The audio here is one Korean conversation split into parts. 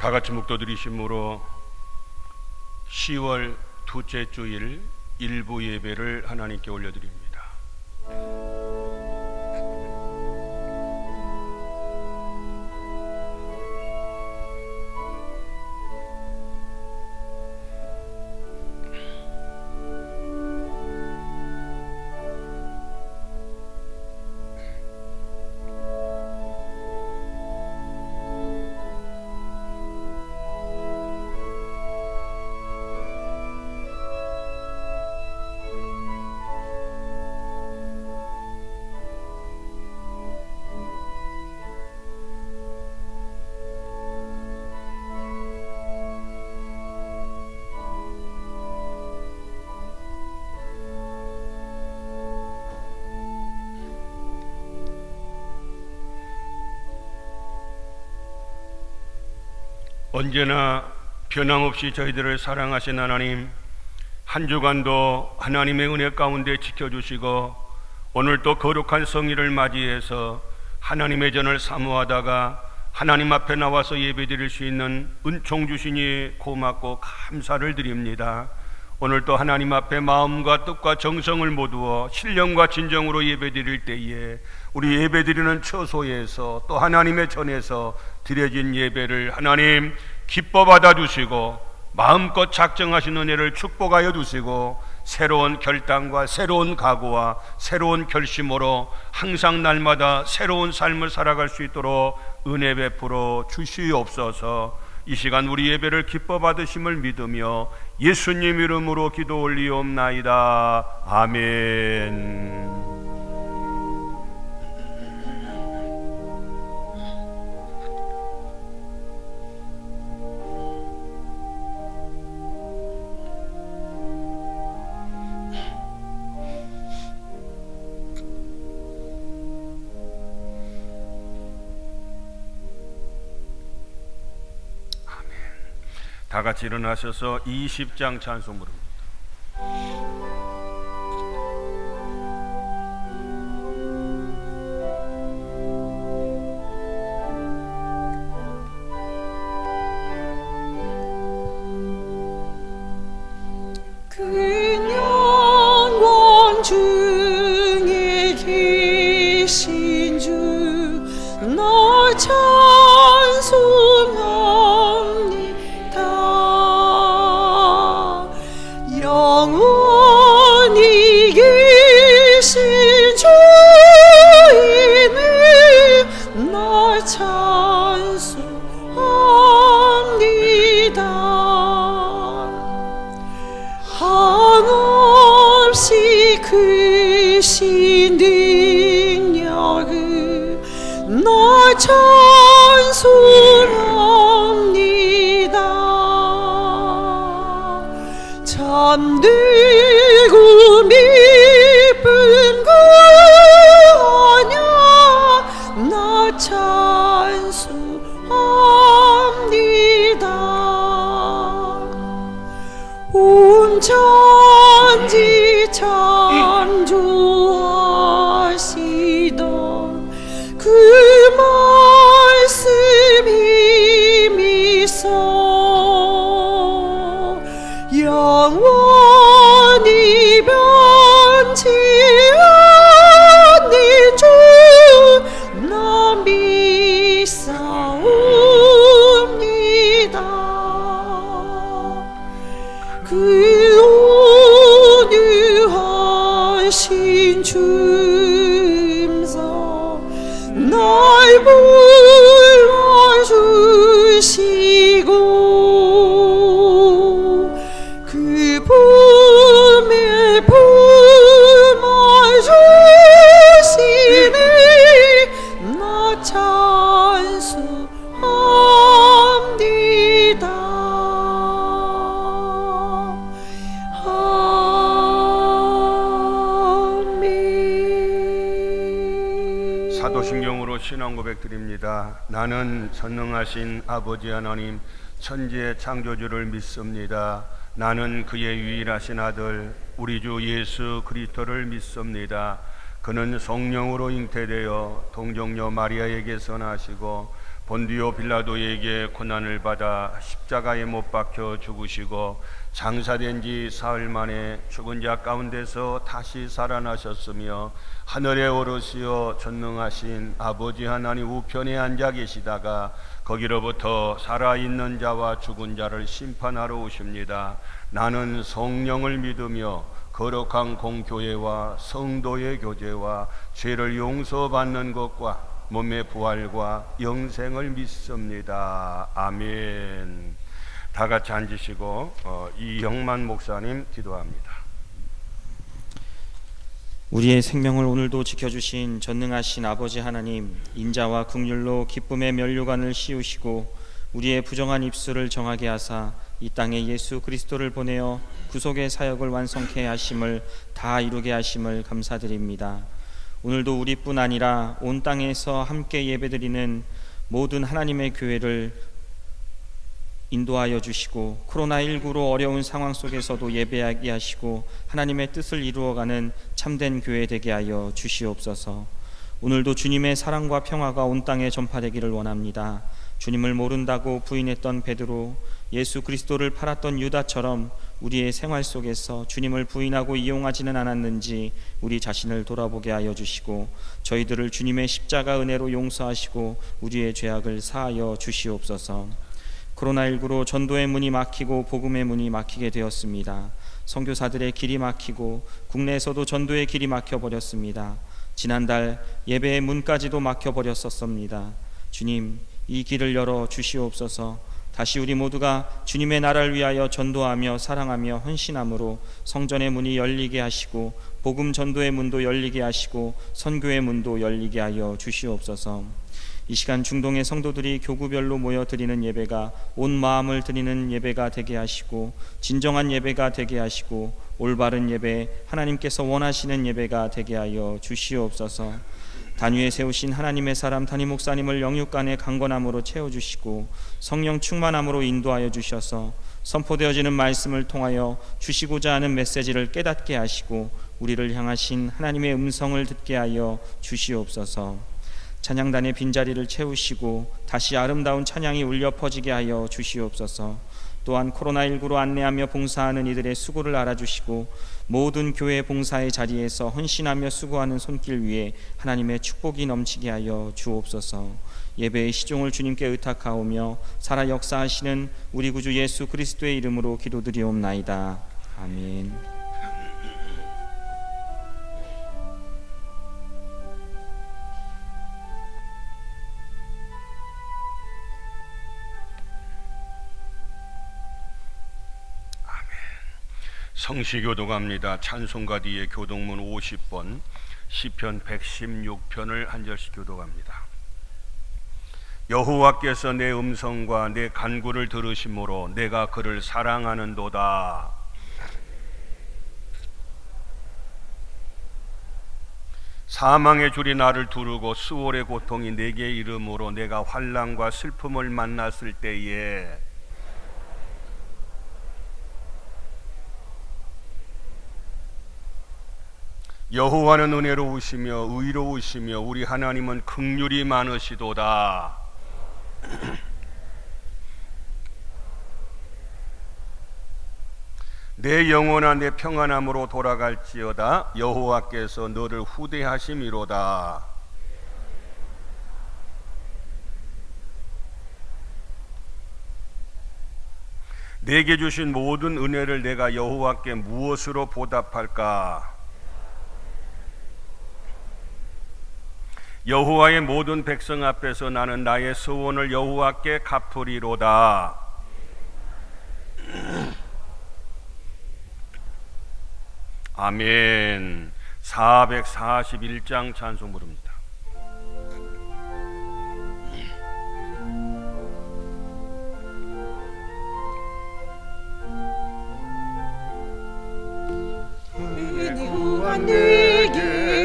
다 같이 묵도드리심으로 10월 둘째 주일 일부 예배를 하나님께 올려드립니다. 언제나 변함없이 저희들을 사랑하신 하나님, 한 주간도 하나님의 은혜 가운데 지켜주시고 오늘 또 거룩한 성일을 맞이해서 하나님의 전을 사모하다가 하나님 앞에 나와서 예배드릴 수 있는 은총 주시니 고맙고 감사를 드립니다. 오늘 또 하나님 앞에 마음과 뜻과 정성을 모두어 신령과 진정으로 예배드릴 때에 우리 예배드리는 처소에서 또 하나님의 전에서 드려진 예배를 하나님 기뻐 받아주시고 마음껏 작정하신 은혜를 축복하여 주시고 새로운 결단과 새로운 각오와 새로운 결심으로 항상 날마다 새로운 삶을 살아갈 수 있도록 은혜 베풀어 주시옵소서. 이 시간 우리 예배를 기뻐 받으심을 믿으며 예수님 이름으로 기도 올리옵나이다. 아멘. 다 같이 일어나셔서 20장 찬송 부릅니다. 그 영광 중에 계신 주 널 찬송합니다. 영원히 계신 주이네 널 찬송합니다. 한없이 크신 능력을 널 찬송합니다. 잠들고 미쁜 그 언약 널 찬송합니다. 온 천지 창조하시던 그 말씀 힘이서 영원히 변치 않는 주 나 믿사옵니다. 그 온유하신 줌서 날 불러주시고 그 품에 품어 주시니 나 찬송합니다. 아멘. 사도신경으로 신앙 고백 드립니다. 나는 전능하신 아버지 하나님 천지의 창조주를 믿습니다. 나는 그의 유일하신 아들 우리 주 예수 그리스도를 믿습니다. 그는 성령으로 잉태되어 동정녀 마리아에게서 나시고 본디오 빌라도에게 고난을 받아 십자가에 못 박혀 죽으시고 장사된 지 사흘 만에 죽은 자 가운데서 다시 살아나셨으며 하늘에 오르시어 전능하신 아버지 하나님 우편에 앉아 계시다가 거기로부터 살아있는 자와 죽은 자를 심판하러 오십니다. 나는 성령을 믿으며 거룩한 공교회와 성도의 교제와 죄를 용서받는 것과 몸의 부활과 영생을 믿습니다. 아멘. 다 같이 앉으시고 이영만 목사님 기도합니다. 우리의 생명을 오늘도 지켜주신 전능하신 아버지 하나님, 인자와 긍휼로 기쁨의 면류관을 씌우시고 우리의 부정한 입술을 정하게 하사 이 땅에 예수 그리스도를 보내어 구속의 사역을 완성케 하심을 다 이루게 하심을 감사드립니다. 오늘도 우리뿐 아니라 온 땅에서 함께 예배드리는 모든 하나님의 교회를 인도하여 주시고 코로나19로 어려운 상황 속에서도 예배하게 하시고 하나님의 뜻을 이루어가는 참된 교회 되게 하여 주시옵소서. 오늘도 주님의 사랑과 평화가 온 땅에 전파되기를 원합니다. 주님을 모른다고 부인했던 베드로, 예수 그리스도를 팔았던 유다처럼 우리의 생활 속에서 주님을 부인하고 이용하지는 않았는지 우리 자신을 돌아보게 하여 주시고 저희들을 주님의 십자가 은혜로 용서하시고 우리의 죄악을 사하여 주시옵소서. 코로나19로 전도의 문이 막히고 복음의 문이 막히게 되었습니다. 선교사들의 길이 막히고 국내에서도 전도의 길이 막혀버렸습니다. 지난달 예배의 문까지도 막혀버렸었습니다. 주님, 이 길을 열어 주시옵소서. 다시 우리 모두가 주님의 나라를 위하여 전도하며 사랑하며 헌신함으로 성전의 문이 열리게 하시고 복음 전도의 문도 열리게 하시고 선교의 문도 열리게 하여 주시옵소서. 이 시간 중동의 성도들이 교구별로 모여 드리는 예배가 온 마음을 드리는 예배가 되게 하시고 진정한 예배가 되게 하시고 올바른 예배, 하나님께서 원하시는 예배가 되게 하여 주시옵소서. 단위에 세우신 하나님의 사람 담임 목사님을 영육간의 강건함으로 채워주시고 성령 충만함으로 인도하여 주셔서 선포되어지는 말씀을 통하여 주시고자 하는 메시지를 깨닫게 하시고 우리를 향하신 하나님의 음성을 듣게 하여 주시옵소서. 찬양단의 빈자리를 채우시고 다시 아름다운 찬양이 울려 퍼지게 하여 주시옵소서. 또한 코로나19로 안내하며 봉사하는 이들의 수고를 알아주시고 모든 교회 봉사의 자리에서 헌신하며 수고하는 손길 위에 하나님의 축복이 넘치게 하여 주옵소서. 예배의 시종을 주님께 의탁하오며 살아 역사하시는 우리 구주 예수 그리스도의 이름으로 기도드리옵나이다. 아멘. 성시교도 갑니다. 찬송가 뒤에 교동문 50번 시편 116편을 한 절씩 교도합니다. 여호와께서 내 음성과 내 간구를 들으심으로 내가 그를 사랑하는도다. 사망의 줄이 나를 두르고 수월의 고통이 내게 이름으로 내가 환난과 슬픔을 만났을 때에 여호와는 은혜로우시며 의로우시며 우리 하나님은 긍휼이 많으시도다. 내 영혼아 내 평안함으로 돌아갈지어다. 여호와께서 너를 후대하심이로다. 내게 주신 모든 은혜를 내가 여호와께 무엇으로 보답할까? 여호와의 모든 백성 앞에서 나는 나의 소원을 여호와께 갚으리로다. 아멘. 441장 찬송 부릅니다. 은혜와 내게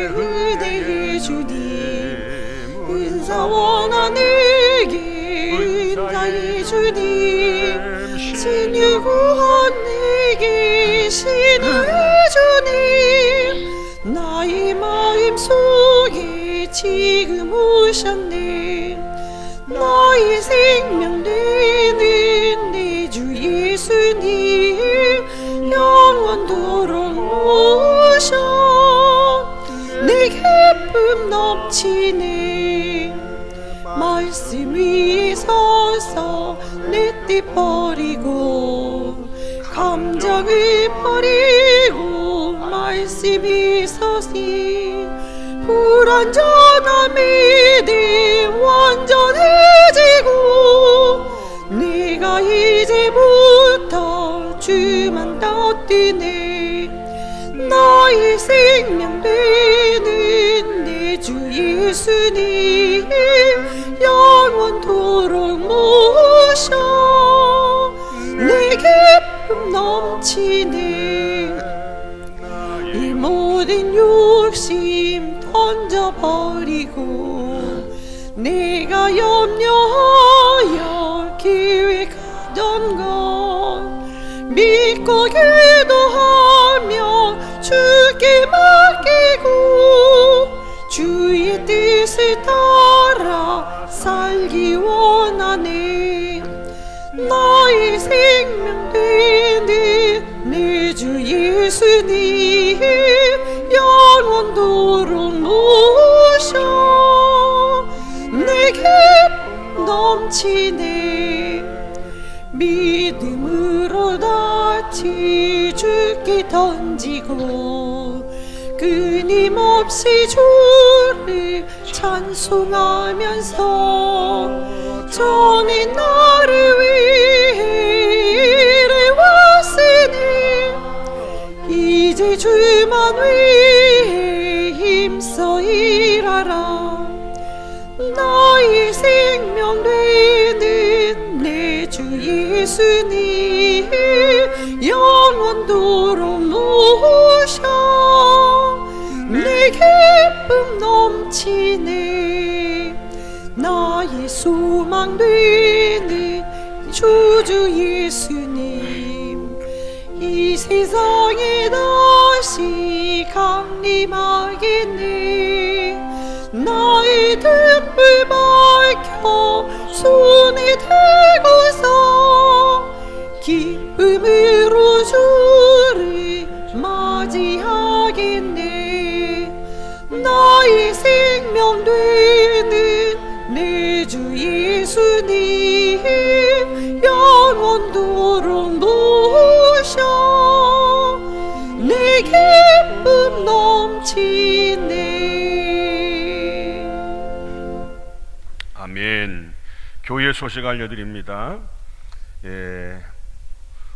은혜해 주니 은사원아 내게 은사해 주님 신의 구원 내게 신의 주님 나의 마음속에 지금 오셨네 나의 생명 되는 내 주 예수님 영원토록 모셔 내 기쁨 넘치네 말씀 위에 서서 내 뜻 버리고 감정을 버리고 말씀 위에 서시 불완전한 믿음 완전해지고 내가 이제부터 주만 따르네 나의 생명 되는 내 주 예수님 영원토록 모셔 내 기쁨 넘치네 이 모든 욕심 던져버리고 내가 염려하여 계획하던 것 믿고 기도하며 주께 맡기고 주의 뜻을 따라 살기 원하네 나의 생명 되는 내 주 예수님 영원토록 모셔 내 기쁨 넘치네 믿음으로 다치 주께 던지고 끊임없이 주를 찬송하면서 전에 나를 위해 일해 왔으니 이제 주만 위해 힘써 일하라 나의 생명 되는 내 주 예수님 영원토록 모셔 내 기쁨 넘치네 나의 소망 되는 주주 예수님 이 세상에 다시 강림하겠네 나의 등불 밝혀 손에 들고서 기쁨으로 주를 맞이하겠네 나의 생명 되는 내 주 예수님 영원토록 모셔 내 기쁨 넘치네 아멘. 교회 소식 알려드립니다.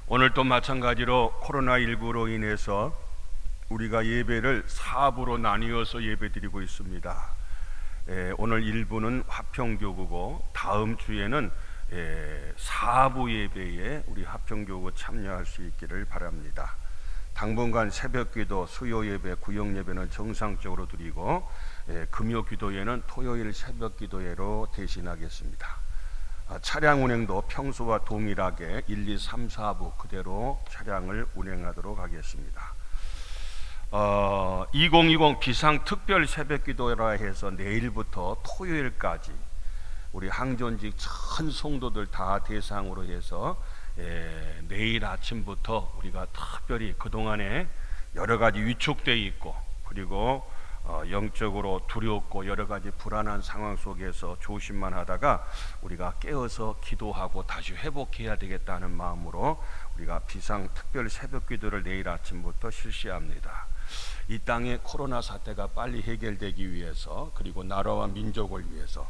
오늘 또 마찬가지로 코로나19로 인해서 우리가 예배를 4부로 나뉘어서 예배드리고 있습니다. 오늘 1부는 화평교구고 다음 주에는 4부 예배에 우리 화평교구 참여할 수 있기를 바랍니다. 당분간 새벽기도, 수요예배, 구역예배는 정상적으로 드리고 금요기도회는 토요일 새벽기도회로 대신하겠습니다. 차량 운행도 평소와 동일하게 1, 2, 3, 4부 그대로 차량을 운행하도록 하겠습니다. 2020 비상특별 새벽기도회라 해서 내일부터 토요일까지 우리 항존직 전 성도들 다 대상으로 해서 내일 아침부터 우리가 특별히 그동안에 여러 가지 위축되어 있고 그리고 영적으로 두렵고 여러 가지 불안한 상황 속에서 조심만 하다가 우리가 깨어서 기도하고 다시 회복해야 되겠다는 마음으로 우리가 비상특별 새벽기도를 내일 아침부터 실시합니다. 이 땅의 코로나 사태가 빨리 해결되기 위해서 그리고 나라와 민족을 위해서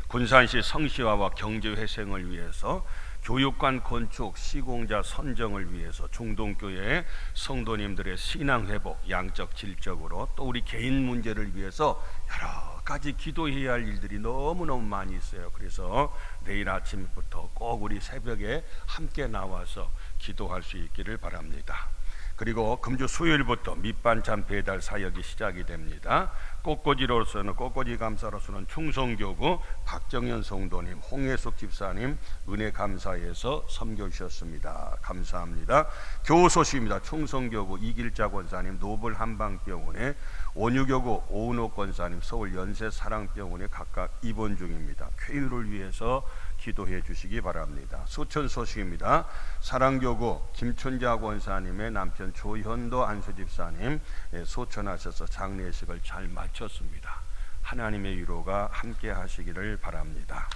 군산시 성시화와 경제회생을 위해서 교육관 건축, 시공자 선정을 위해서 중동교회 성도님들의 신앙회복, 양적 질적으로 또 우리 개인 문제를 위해서 여러 가지 기도해야 할 일들이 너무너무 많이 있어요. 그래서 내일 아침부터 꼭 우리 새벽에 함께 나와서 기도할 수 있기를 바랍니다. 그리고 금주 수요일부터 밑반찬 배달 사역이 시작이 됩니다. 꽃꽂이 감사로서는 충성교구 박정현 성도님, 홍혜숙 집사님 은혜 감사에서 섬겨주셨습니다. 감사합니다. 교우 소식입니다. 충성교구 이길자 권사님 노블 한방병원에, 온유교구 오은옥 권사님 서울 연세사랑병원에 각각 입원 중입니다. 쾌유를 위해서 기도해 주시기 바랍니다. 수천 소식입니다. 사랑교구 김춘자 권사님의 남편 조현도 안수집사님 소천하셔서 장례식을 잘 마쳤습니다. 하나님의 위로가 함께 하시기를 바랍니다.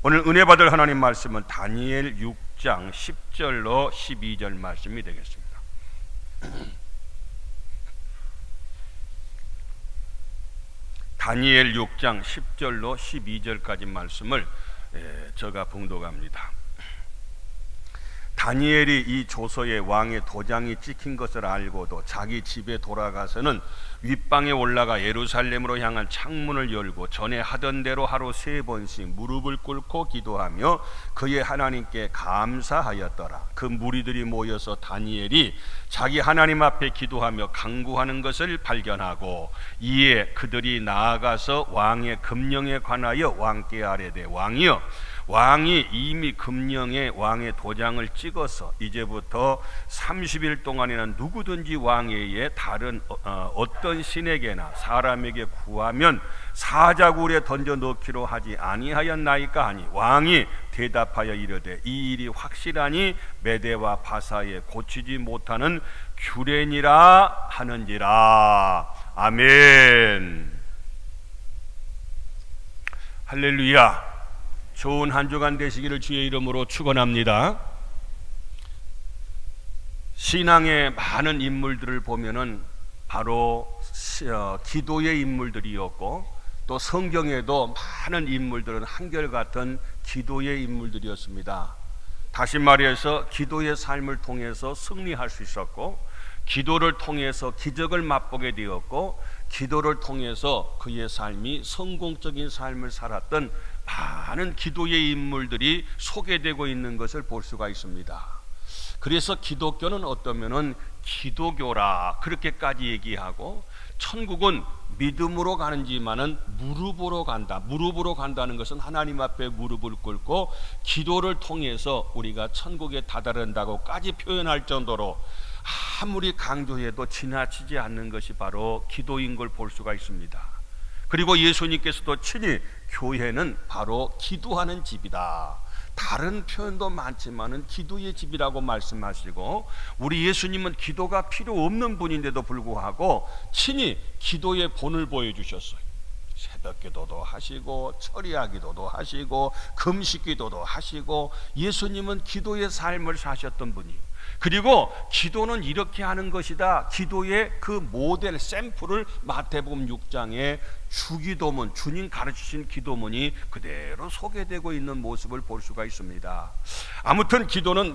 오늘 은혜 받을 하나님 말씀은 다니엘 6장 10절로 12절 말씀이 되겠습니다. 다니엘 6장 10절로 12절까지 말씀을 제가 봉독합니다. 다니엘이 이 조서에 왕의 도장이 찍힌 것을 알고도 자기 집에 돌아가서는 윗방에 올라가 예루살렘으로 향한 창문을 열고 전에 하던 대로 하루 3번씩 무릎을 꿇고 기도하며 그의 하나님께 감사하였더라. 그 무리들이 모여서 다니엘이 자기 하나님 앞에 기도하며 간구하는 것을 발견하고, 이에 그들이 나아가서 왕의 금령에 관하여 왕께 아뢰되, 왕이 이미 금령에 왕의 도장을 찍어서 이제부터 30일 동안에는 누구든지 왕에게 다른 어떤 신에게나 사람에게 구하면 사자굴에 던져 넣기로 하지 아니하였나이까 하니, 왕이 대답하여 이르되, 이 일이 확실하니 메대와 바사에 고치지 못하는 규례니라 하는지라. 아멘. 할렐루야. 좋은 한 주간 되시기를 주의 이름으로 축원합니다. 신앙의 많은 인물들을 보면은 바로 기도의 인물들이었고, 또 성경에도 많은 인물들은 한결같은 기도의 인물들이었습니다. 다시 말해서 기도의 삶을 통해서 승리할 수 있었고, 기도를 통해서 기적을 맛보게 되었고, 기도를 통해서 그의 삶이 성공적인 삶을 살았던 많은 기도의 인물들이 소개되고 있는 것을 볼 수가 있습니다. 그래서 기독교는 어떠면은 기도교라 그렇게까지 얘기하고, 천국은 믿음으로 가는지만은 무릎으로 간다. 무릎으로 간다는 것은 하나님 앞에 무릎을 꿇고 기도를 통해서 우리가 천국에 다다른다고까지 표현할 정도로 아무리 강조해도 지나치지 않는 것이 바로 기도인 걸 볼 수가 있습니다. 그리고 예수님께서도 친히 교회는 바로 기도하는 집이다. 다른 표현도 많지만은 기도의 집이라고 말씀하시고, 우리 예수님은 기도가 필요 없는 분인데도 불구하고 친히 기도의 본을 보여주셨어요. 새벽 기도도 하시고 철야 기도도 하시고 금식 기도도 하시고, 예수님은 기도의 삶을 사셨던 분이에요. 그리고 기도는 이렇게 하는 것이다. 기도의 그 모델 샘플을 마태복음 6장에 주기도문, 주님 가르치신 기도문이 그대로 소개되고 있는 모습을 볼 수가 있습니다. 아무튼 기도는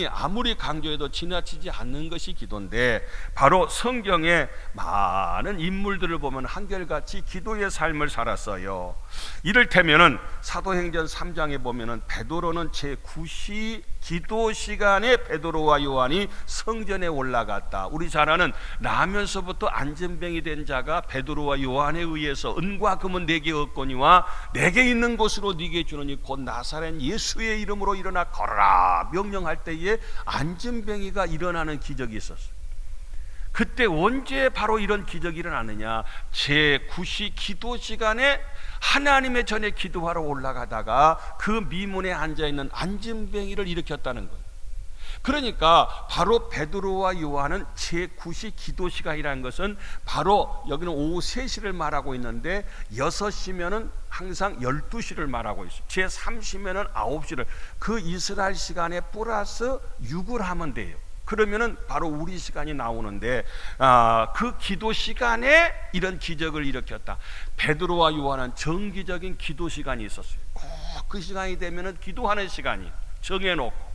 아무리 강조해도 지나치지 않는 것이 기도인데, 바로 성경에 많은 인물들을 보면 한결같이 기도의 삶을 살았어요. 이를테면은 사도행전 3장에 보면은 베드로는 제9시 기도 시간에 베드로와 요한이 성전에 올라갔다. 우리 잘 아는 나면서부터 안전병이 된 자가 베드로와 요한에 의해서 은과 금은 내게 없거니와 내게 있는 곳으로 네게 주노니 곧 나사렛 예수의 이름으로 일어나 걸어라 명령할 때에 안전병이가 일어나는 기적이 있었어요. 그때 언제 바로 이런 기적이 일어나느냐? 제9시 기도 시간에 하나님의 전에 기도하러 올라가다가 그 미문에 앉아있는 안진뱅이를 일으켰다는 거예요. 그러니까 바로 베드로와 요한은 제9시 기도 시간이라는 것은 바로 여기는 오후 3시를 말하고 있는데 6시면은 항상 12시를 말하고 있어요. 제3시면은 9시를, 그 이스라엘 시간에 플러스 6을 하면 돼요. 그러면은 바로 우리 시간이 나오는데, 그 기도 시간에 이런 기적을 일으켰다. 베드로와 요한은 정기적인 기도 시간이 있었어요. 꼭 그 시간이 되면은 기도하는 시간이 정해놓고,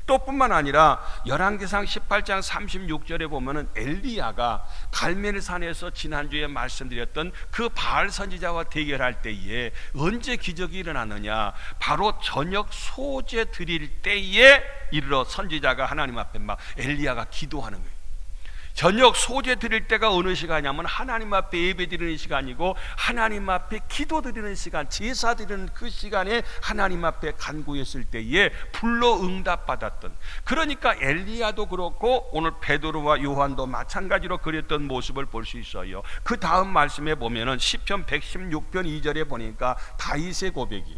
또 뿐만 아니라 열왕기상 18장 36절에 보면은 엘리야가 갈멜산에서 지난주에 말씀드렸던 그 바알 선지자와 대결할 때에 언제 기적이 일어나느냐? 바로 저녁 소제 드릴 때에 이르러 선지자가 하나님 앞에 막 엘리야가 기도하는 거예요. 저녁 소재 드릴 때가 어느 시간이냐면 하나님 앞에 예배 드리는 시간이고 하나님 앞에 기도 드리는 시간, 제사 드리는 그 시간에 하나님 앞에 간구했을 때에 불러 응답받았던, 그러니까 엘리야도 그렇고 오늘 베드로와 요한도 마찬가지로 그랬던 모습을 볼 수 있어요. 그 다음 말씀에 보면은 시편 116편 2절에 보니까 다윗의 고백이,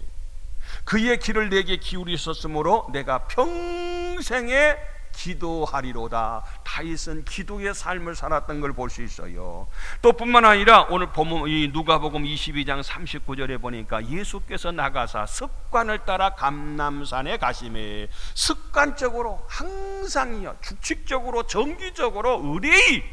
그의 길을 내게 기울이셨으므로 내가 평생에 기도하리로다. 다윗은 기도의 삶을 살았던 걸 볼 수 있어요. 또 뿐만 아니라 오늘 보면 이 누가복음 22장 39절에 보니까 예수께서 나가사 습관을 따라 감람산에 가시매, 습관적으로 항상이요, 규칙적으로 정기적으로 의뢰히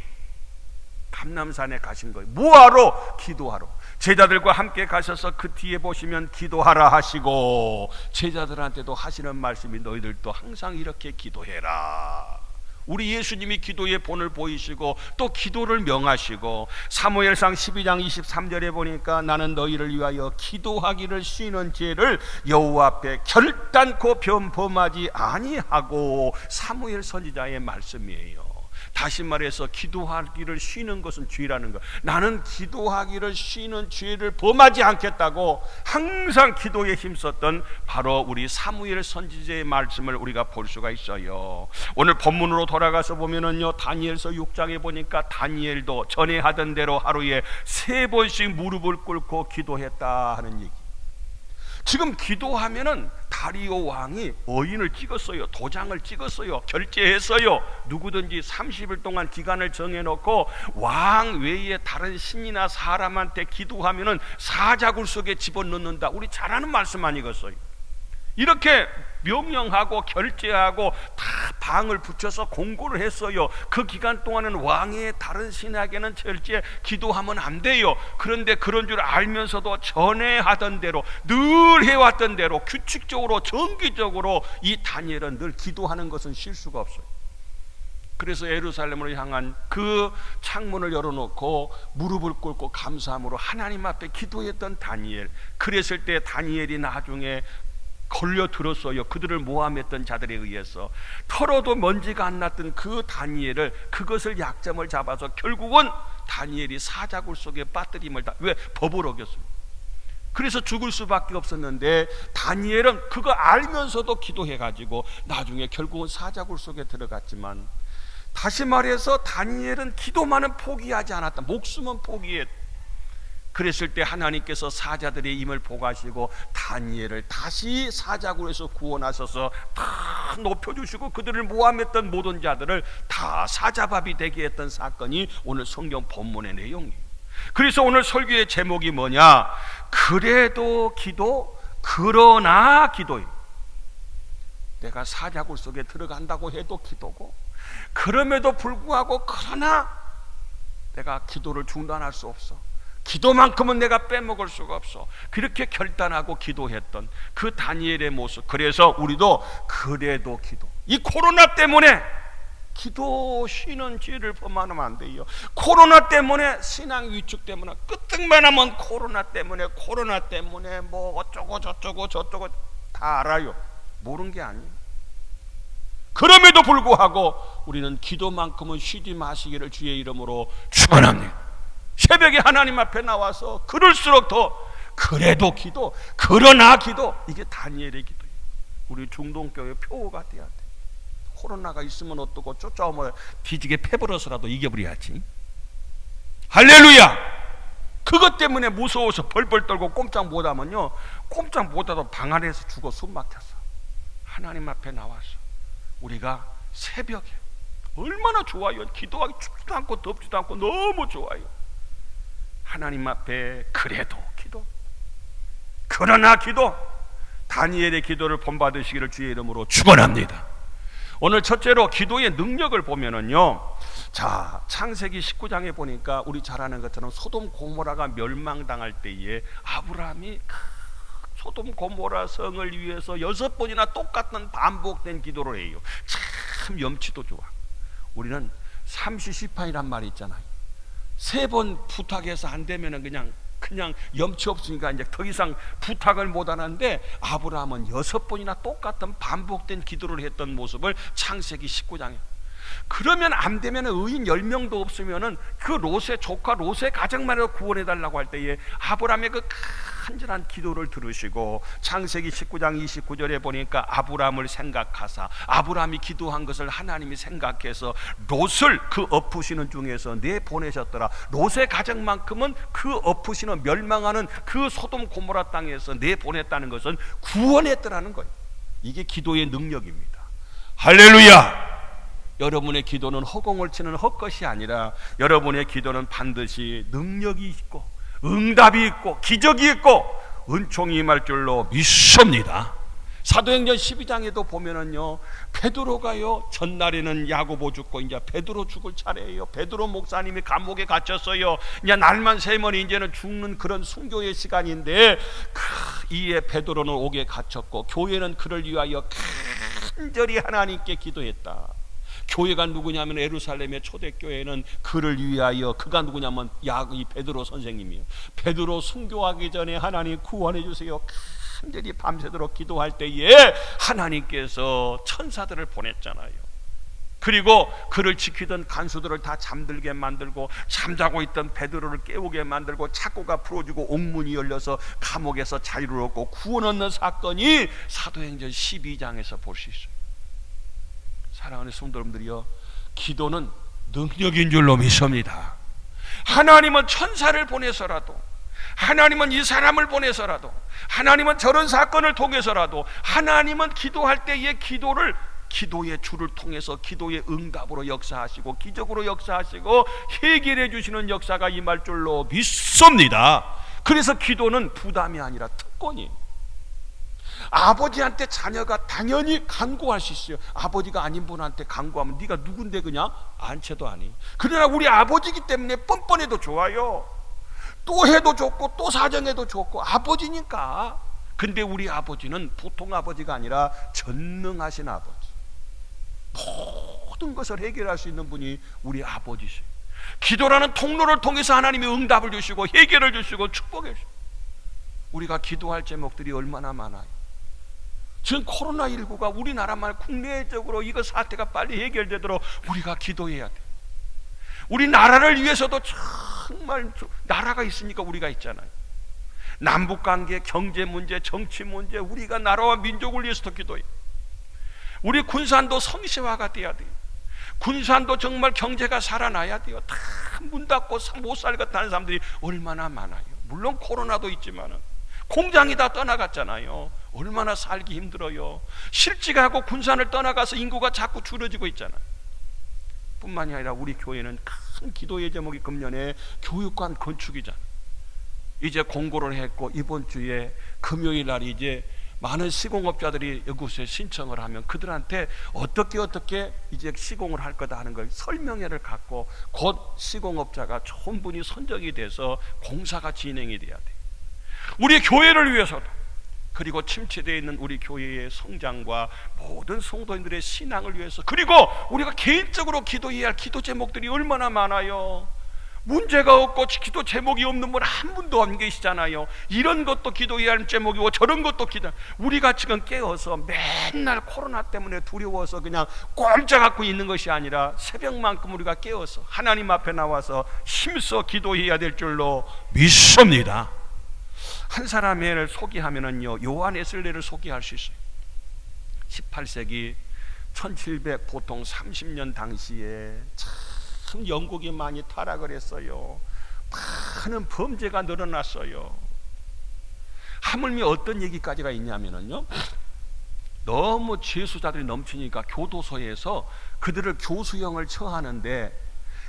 감람산에 가신 거예요. 뭐하러? 기도하러. 제자들과 함께 가셔서 그 뒤에 보시면 기도하라 하시고 제자들한테도 하시는 말씀이 너희들도 항상 이렇게 기도해라. 우리 예수님이 기도의 본을 보이시고 또 기도를 명하시고, 사무엘상 12장 23절에 보니까 나는 너희를 위하여 기도하기를 쉬는 죄를 여호와 앞에 결단코 범하지 아니하고, 사무엘 선지자의 말씀이에요. 다시 말해서 기도하기를 쉬는 것은 죄라는 것. 나는 기도하기를 쉬는 죄를 범하지 않겠다고 항상 기도에 힘썼던 바로 우리 사무엘 선지자의 말씀을 우리가 볼 수가 있어요. 오늘 본문으로 돌아가서 보면은요, 다니엘서 6장에 보니까 다니엘도 전에 하던 대로 하루에 3번씩 무릎을 꿇고 기도했다 하는 얘기. 지금 기도하면은 다리오 왕이 어인을 찍었어요. 도장을 찍었어요. 결제했어요. 누구든지 30일 동안 기간을 정해놓고 왕 외에 다른 신이나 사람한테 기도하면은 사자굴 속에 집어넣는다. 우리 잘 아는 말씀 아니겠어요? 이렇게 명령하고 결제하고 다 방을 붙여서 공고를 했어요. 그 기간 동안은 왕의 다른 신에게는 절대 기도하면 안 돼요. 그런데 그런 줄 알면서도 전에 하던 대로, 늘 해왔던 대로 규칙적으로 정기적으로 이 다니엘은 늘 기도하는 것은 실수가 없어요. 그래서 예루살렘으로 향한 그 창문을 열어놓고 무릎을 꿇고 감사함으로 하나님 앞에 기도했던 다니엘. 그랬을 때 다니엘이 나중에 걸려들었어요. 그들을 모함했던 자들에 의해서. 털어도 먼지가 안 났던 그 다니엘을, 그것을 약점을 잡아서 결국은 다니엘이 사자굴 속에 빠뜨림을 왜? 법을 어겼습니다. 그래서 죽을 수밖에 없었는데 다니엘은 그거 알면서도 기도해가지고 나중에 결국은 사자굴 속에 들어갔지만, 다시 말해서 다니엘은 기도만은 포기하지 않았다. 목숨은 포기했다. 그랬을 때 하나님께서 사자들의 힘을 보가시고 다니엘을 다시 사자굴에서 구원하셔서 다 높여주시고 그들을 모함했던 모든 자들을 다 사자밥이 되게 했던 사건이 오늘 성경 본문의 내용이에요. 그래서 오늘 설교의 제목이 뭐냐? 그래도 기도, 그러나 기도예요. 내가 사자굴 속에 들어간다고 해도 기도고, 그럼에도 불구하고 그러나 내가 기도를 중단할 수 없어. 기도만큼은 내가 빼먹을 수가 없어. 그렇게 결단하고 기도했던 그 다니엘의 모습. 그래서 우리도 그래도 기도, 이 코로나 때문에 기도 쉬는 죄를 범하면 안 돼요. 코로나 때문에 신앙 위축되면, 끄떡만 하면 코로나 때문에 뭐 어쩌고 저쩌고 다 알아요. 모르는 게 아니에요. 그럼에도 불구하고 우리는 기도만큼은 쉬지 마시기를 주의 이름으로 축원합니다. 새벽에 하나님 앞에 나와서 그럴수록 더 그래도 기도, 그러나 기도, 이게 다니엘의 기도예요. 우리 중동교회 표어가 돼야 돼. 코로나가 있으면 어떠고 쫓아오면 뒤지게 패버려서라도 이겨버려야지. 할렐루야. 그것 때문에 무서워서 벌벌 떨고 꼼짝 못하면요, 꼼짝 못하도 방 안에서 죽어 숨 막혔어. 하나님 앞에 나와서 우리가 새벽에 얼마나 좋아요. 기도하기 춥지도 않고 덥지도 않고 너무 좋아요. 하나님 앞에 그래도 기도, 그러나 기도, 다니엘의 기도를 본받으시기를 주의 이름으로 축원합니다. 오늘 첫째로 기도의 능력을 보면은요, 자, 창세기 19장에 보니까 우리 잘 아는 것처럼 소돔 고모라가 멸망당할 때에 아브라함이 소돔 고모라 성을 위해서 6번이나 똑같은 반복된 기도를 해요. 참 염치도 좋아. 우리는 삼시시판이란 말이 있잖아요. 3번 부탁해서 안 되면은 그냥 염치 없으니까 이제 더 이상 부탁을 못 하는데, 아브라함은 6번이나 똑같은 반복된 기도를 했던 모습을 창세기 19장에. 그러면 안 되면 의인 10명도 없으면은 그 롯의 조카 롯의 가정만이라도 구원해달라고 할 때에 아브라함의 그 간절한 기도를 들으시고 창세기 19장 29절에 보니까 아브라함을 생각하사, 아브라함이 기도한 것을 하나님이 생각해서 롯을 그 엎으시는 중에서 내보내셨더라. 롯의 가정만큼은 그 엎으시는 멸망하는 그 소돔 고모라 땅에서 내보냈다는 것은 구원했더라는 거예요. 이게 기도의 능력입니다. 할렐루야! 여러분의 기도는 허공을 치는 헛것이 아니라 여러분의 기도는 반드시 능력이 있고 응답이 있고 기적이 있고 은총이 임할 줄로 믿습니다. 사도행전 12장에도 보면은요, 베드로가요 전날에는 야고보 죽고 이제 베드로 죽을 차례예요. 베드로 목사님이 감옥에 갇혔어요. 이제 날만 새면 이제는 죽는 그런 순교의 시간인데 이에 베드로는 옥에 갇혔고 교회는 그를 위하여 간절히 하나님께 기도했다. 교회가 누구냐면 예루살렘의 초대교회는 그를 위하여, 그가 누구냐면 이 베드로 선생님이에요. 베드로 순교하기 전에 하나님 구원해 주세요 간절히 밤새도록 기도할 때에 하나님께서 천사들을 보냈잖아요. 그리고 그를 지키던 간수들을 다 잠들게 만들고 잠자고 있던 베드로를 깨우게 만들고 착고가 풀어주고 옥문이 열려서 감옥에서 자유를 얻고 구원 얻는 사건이 사도행전 12장에서 볼 수 있어요. 사랑하는 성도 여러분들이요, 기도는 능력인 줄로 믿습니다. 하나님은 천사를 보내서라도, 하나님은 이 사람을 보내서라도, 하나님은 저런 사건을 통해서라도, 하나님은 기도할 때의 기도의 줄을 통해서 기도의 응답으로 역사하시고 기적으로 역사하시고 해결해 주시는 역사가 임할 줄로 믿습니다. 그래서 기도는 부담이 아니라 특권이에요. 아버지한테 자녀가 당연히 간구할 수 있어요. 아버지가 아닌 분한테 간구하면 네가 누군데 그냥 안채도 아니. 그러나 우리 아버지이기 때문에 뻔뻔해도 좋아요. 또 해도 좋고 또 사정해도 좋고 아버지니까. 근데 우리 아버지는 보통 아버지가 아니라 전능하신 아버지, 모든 것을 해결할 수 있는 분이 우리 아버지세요. 기도라는 통로를 통해서 하나님이 응답을 주시고 해결을 주시고 축복해 주시고, 우리가 기도할 제목들이 얼마나 많아요. 지금 코로나19가 우리나라만 국내적으로 이거 사태가 빨리 해결되도록 우리가 기도해야 돼. 우리 나라를 위해서도 정말 나라가 있으니까 우리가 있잖아요. 남북관계, 경제 문제, 정치 문제, 우리가 나라와 민족을 위해서도 기도해. 우리 군산도 성시화가 돼야 돼요. 군산도 정말 경제가 살아나야 돼요. 다 문 닫고 못 살겠다는 사람들이 얼마나 많아요. 물론 코로나도 있지만은 공장이 다 떠나갔잖아요. 얼마나 살기 힘들어요. 실직하고 군산을 떠나가서 인구가 자꾸 줄어지고 있잖아요. 뿐만이 아니라 우리 교회는 큰 기도의 제목이 금년에 교육관 건축이잖아요. 이제 공고를 했고 이번 주에 금요일 날 이제 많은 시공업자들이 이곳에 신청을 하면 그들한테 어떻게 이제 시공을 할 거다 하는 걸 설명회를 갖고 곧 시공업자가 좋은 분이 선정이 돼서 공사가 진행이 돼야 돼. 우리 교회를 위해서도, 그리고 침체되어 있는 우리 교회의 성장과 모든 성도인들의 신앙을 위해서, 그리고 우리가 개인적으로 기도해야 할 기도 제목들이 얼마나 많아요. 문제가 없고 기도 제목이 없는 분 한 분도 안 계시잖아요. 이런 것도 기도해야 할 제목이고 저런 것도 기도. 우리가 지금 깨어서 맨날 코로나 때문에 두려워서 그냥 꼴짝 갖고 있는 것이 아니라 새벽만큼 우리가 깨어서 하나님 앞에 나와서 힘써 기도해야 될 줄로 믿습니다. 한 사람을 소개하면은요, 요한 웨슬레를 소개할 수 있어요. 18세기 1700 보통 30년 당시에 참 영국이 많이 타락을 했어요. 많은 범죄가 늘어났어요. 하물며 어떤 얘기까지가 있냐면은요, 너무 죄수자들이 넘치니까 교도소에서 그들을 교수형을 처하는데,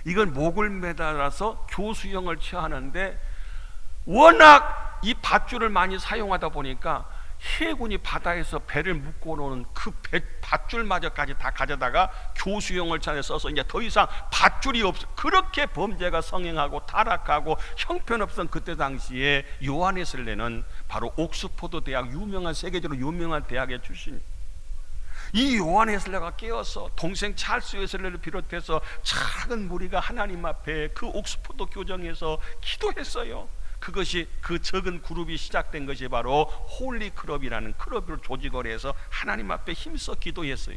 이건 목을 매달아서 교수형을 처하는데 워낙 이 밧줄을 많이 사용하다 보니까 해군이 바다에서 배를 묶어놓은 그 밧줄마저까지 다 가져다가 교수형을 차에 써서 이제 더 이상 밧줄이 없어. 그렇게 범죄가 성행하고 타락하고 형편없던 그때 당시에 요한 웨슬레는 바로 옥스포드 대학, 유명한 세계적으로 유명한 대학의 출신. 이 요한 웨슬레가 깨어서 동생 찰스 웨슬레를 비롯해서 작은 무리가 하나님 앞에 그 옥스포드 교정에서 기도했어요. 그것이, 그 적은 그룹이 시작된 것이 바로 홀리 클럽이라는 클럽을 조직을 해서 하나님 앞에 힘써 기도했어요.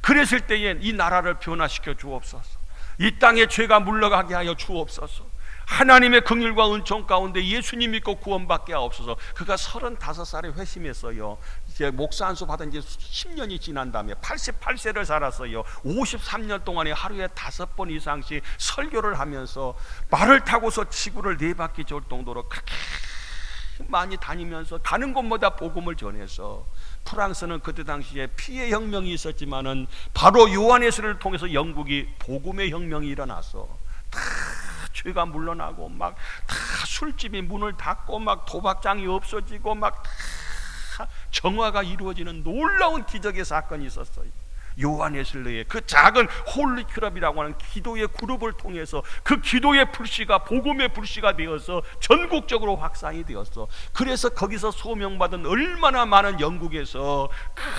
그랬을 때에 이 나라를 변화시켜 주옵소서. 이 땅에 죄가 물러가게 하여 주옵소서. 하나님의 긍휼과 은총 가운데 예수님 믿고 구원받게 하옵소서. 그가 35살에 회심했어요. 이제 목사 안수 받은 지 10년이 지난 다음에 88세를 살았어요. 53년 동안에 하루에 5번 이상씩 설교를 하면서 말을 타고서 지구를 4바퀴 돌 정도로 그렇게 많이 다니면서 가는 곳마다 복음을 전해서, 프랑스는 그때 당시에 피해 혁명이 있었지만은 바로 요한예수를 통해서 영국이 복음의 혁명이 일어나서 다 죄가 물러나고 막 다 술집이 문을 닫고 막 도박장이 없어지고 막 다 정화가 이루어지는 놀라운 기적의 사건이 있었어요. 요한예슬레의 그 작은 홀리클럽이라고 하는 기도의 그룹을 통해서 그 기도의 불씨가 복음의 불씨가 되어서 전국적으로 확산이 되었어. 그래서 거기서 소명받은 얼마나 많은 영국에서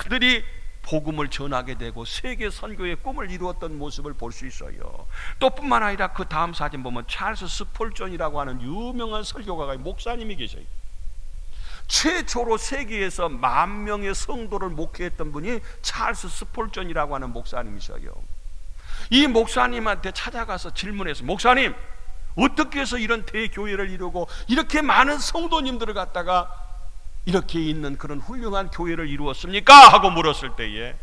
그들이 복음을 전하게 되고 세계 선교의 꿈을 이루었던 모습을 볼 수 있어요. 또 뿐만 아니라 그 다음 사진 보면 찰스 스폴전이라고 하는 유명한 설교가가 목사님이 계셔요. 최초로 세계에서 10,000명의 성도를 목회했던 분이 찰스 스폴전이라고 하는 목사님이셔요. 이 목사님한테 찾아가서 질문해서, 목사님, 어떻게 해서 이런 대교회를 이루고 이렇게 많은 성도님들을 갖다가 이렇게 있는 그런 훌륭한 교회를 이루었습니까? 하고 물었을 때에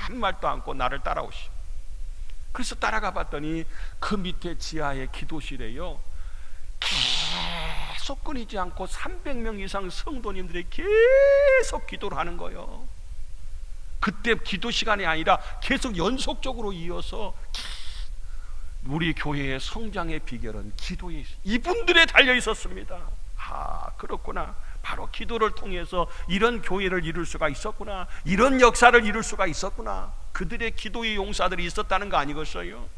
아무 말도 않고 나를 따라오시오. 그래서 따라가 봤더니 그 밑에 지하의 기도실에요, 계속 끊이지 않고 300명 이상 성도님들이 계속 기도를 하는 거예요. 그때 기도 시간이 아니라 계속 연속적으로 이어서 우리 교회의 성장의 비결은 기도에 이분들에 달려 있었습니다. 아, 그렇구나. 바로 기도를 통해서 이런 교회를 이룰 수가 있었구나, 이런 역사를 이룰 수가 있었구나. 그들의 기도의 용사들이 있었다는 거 아니겠어요?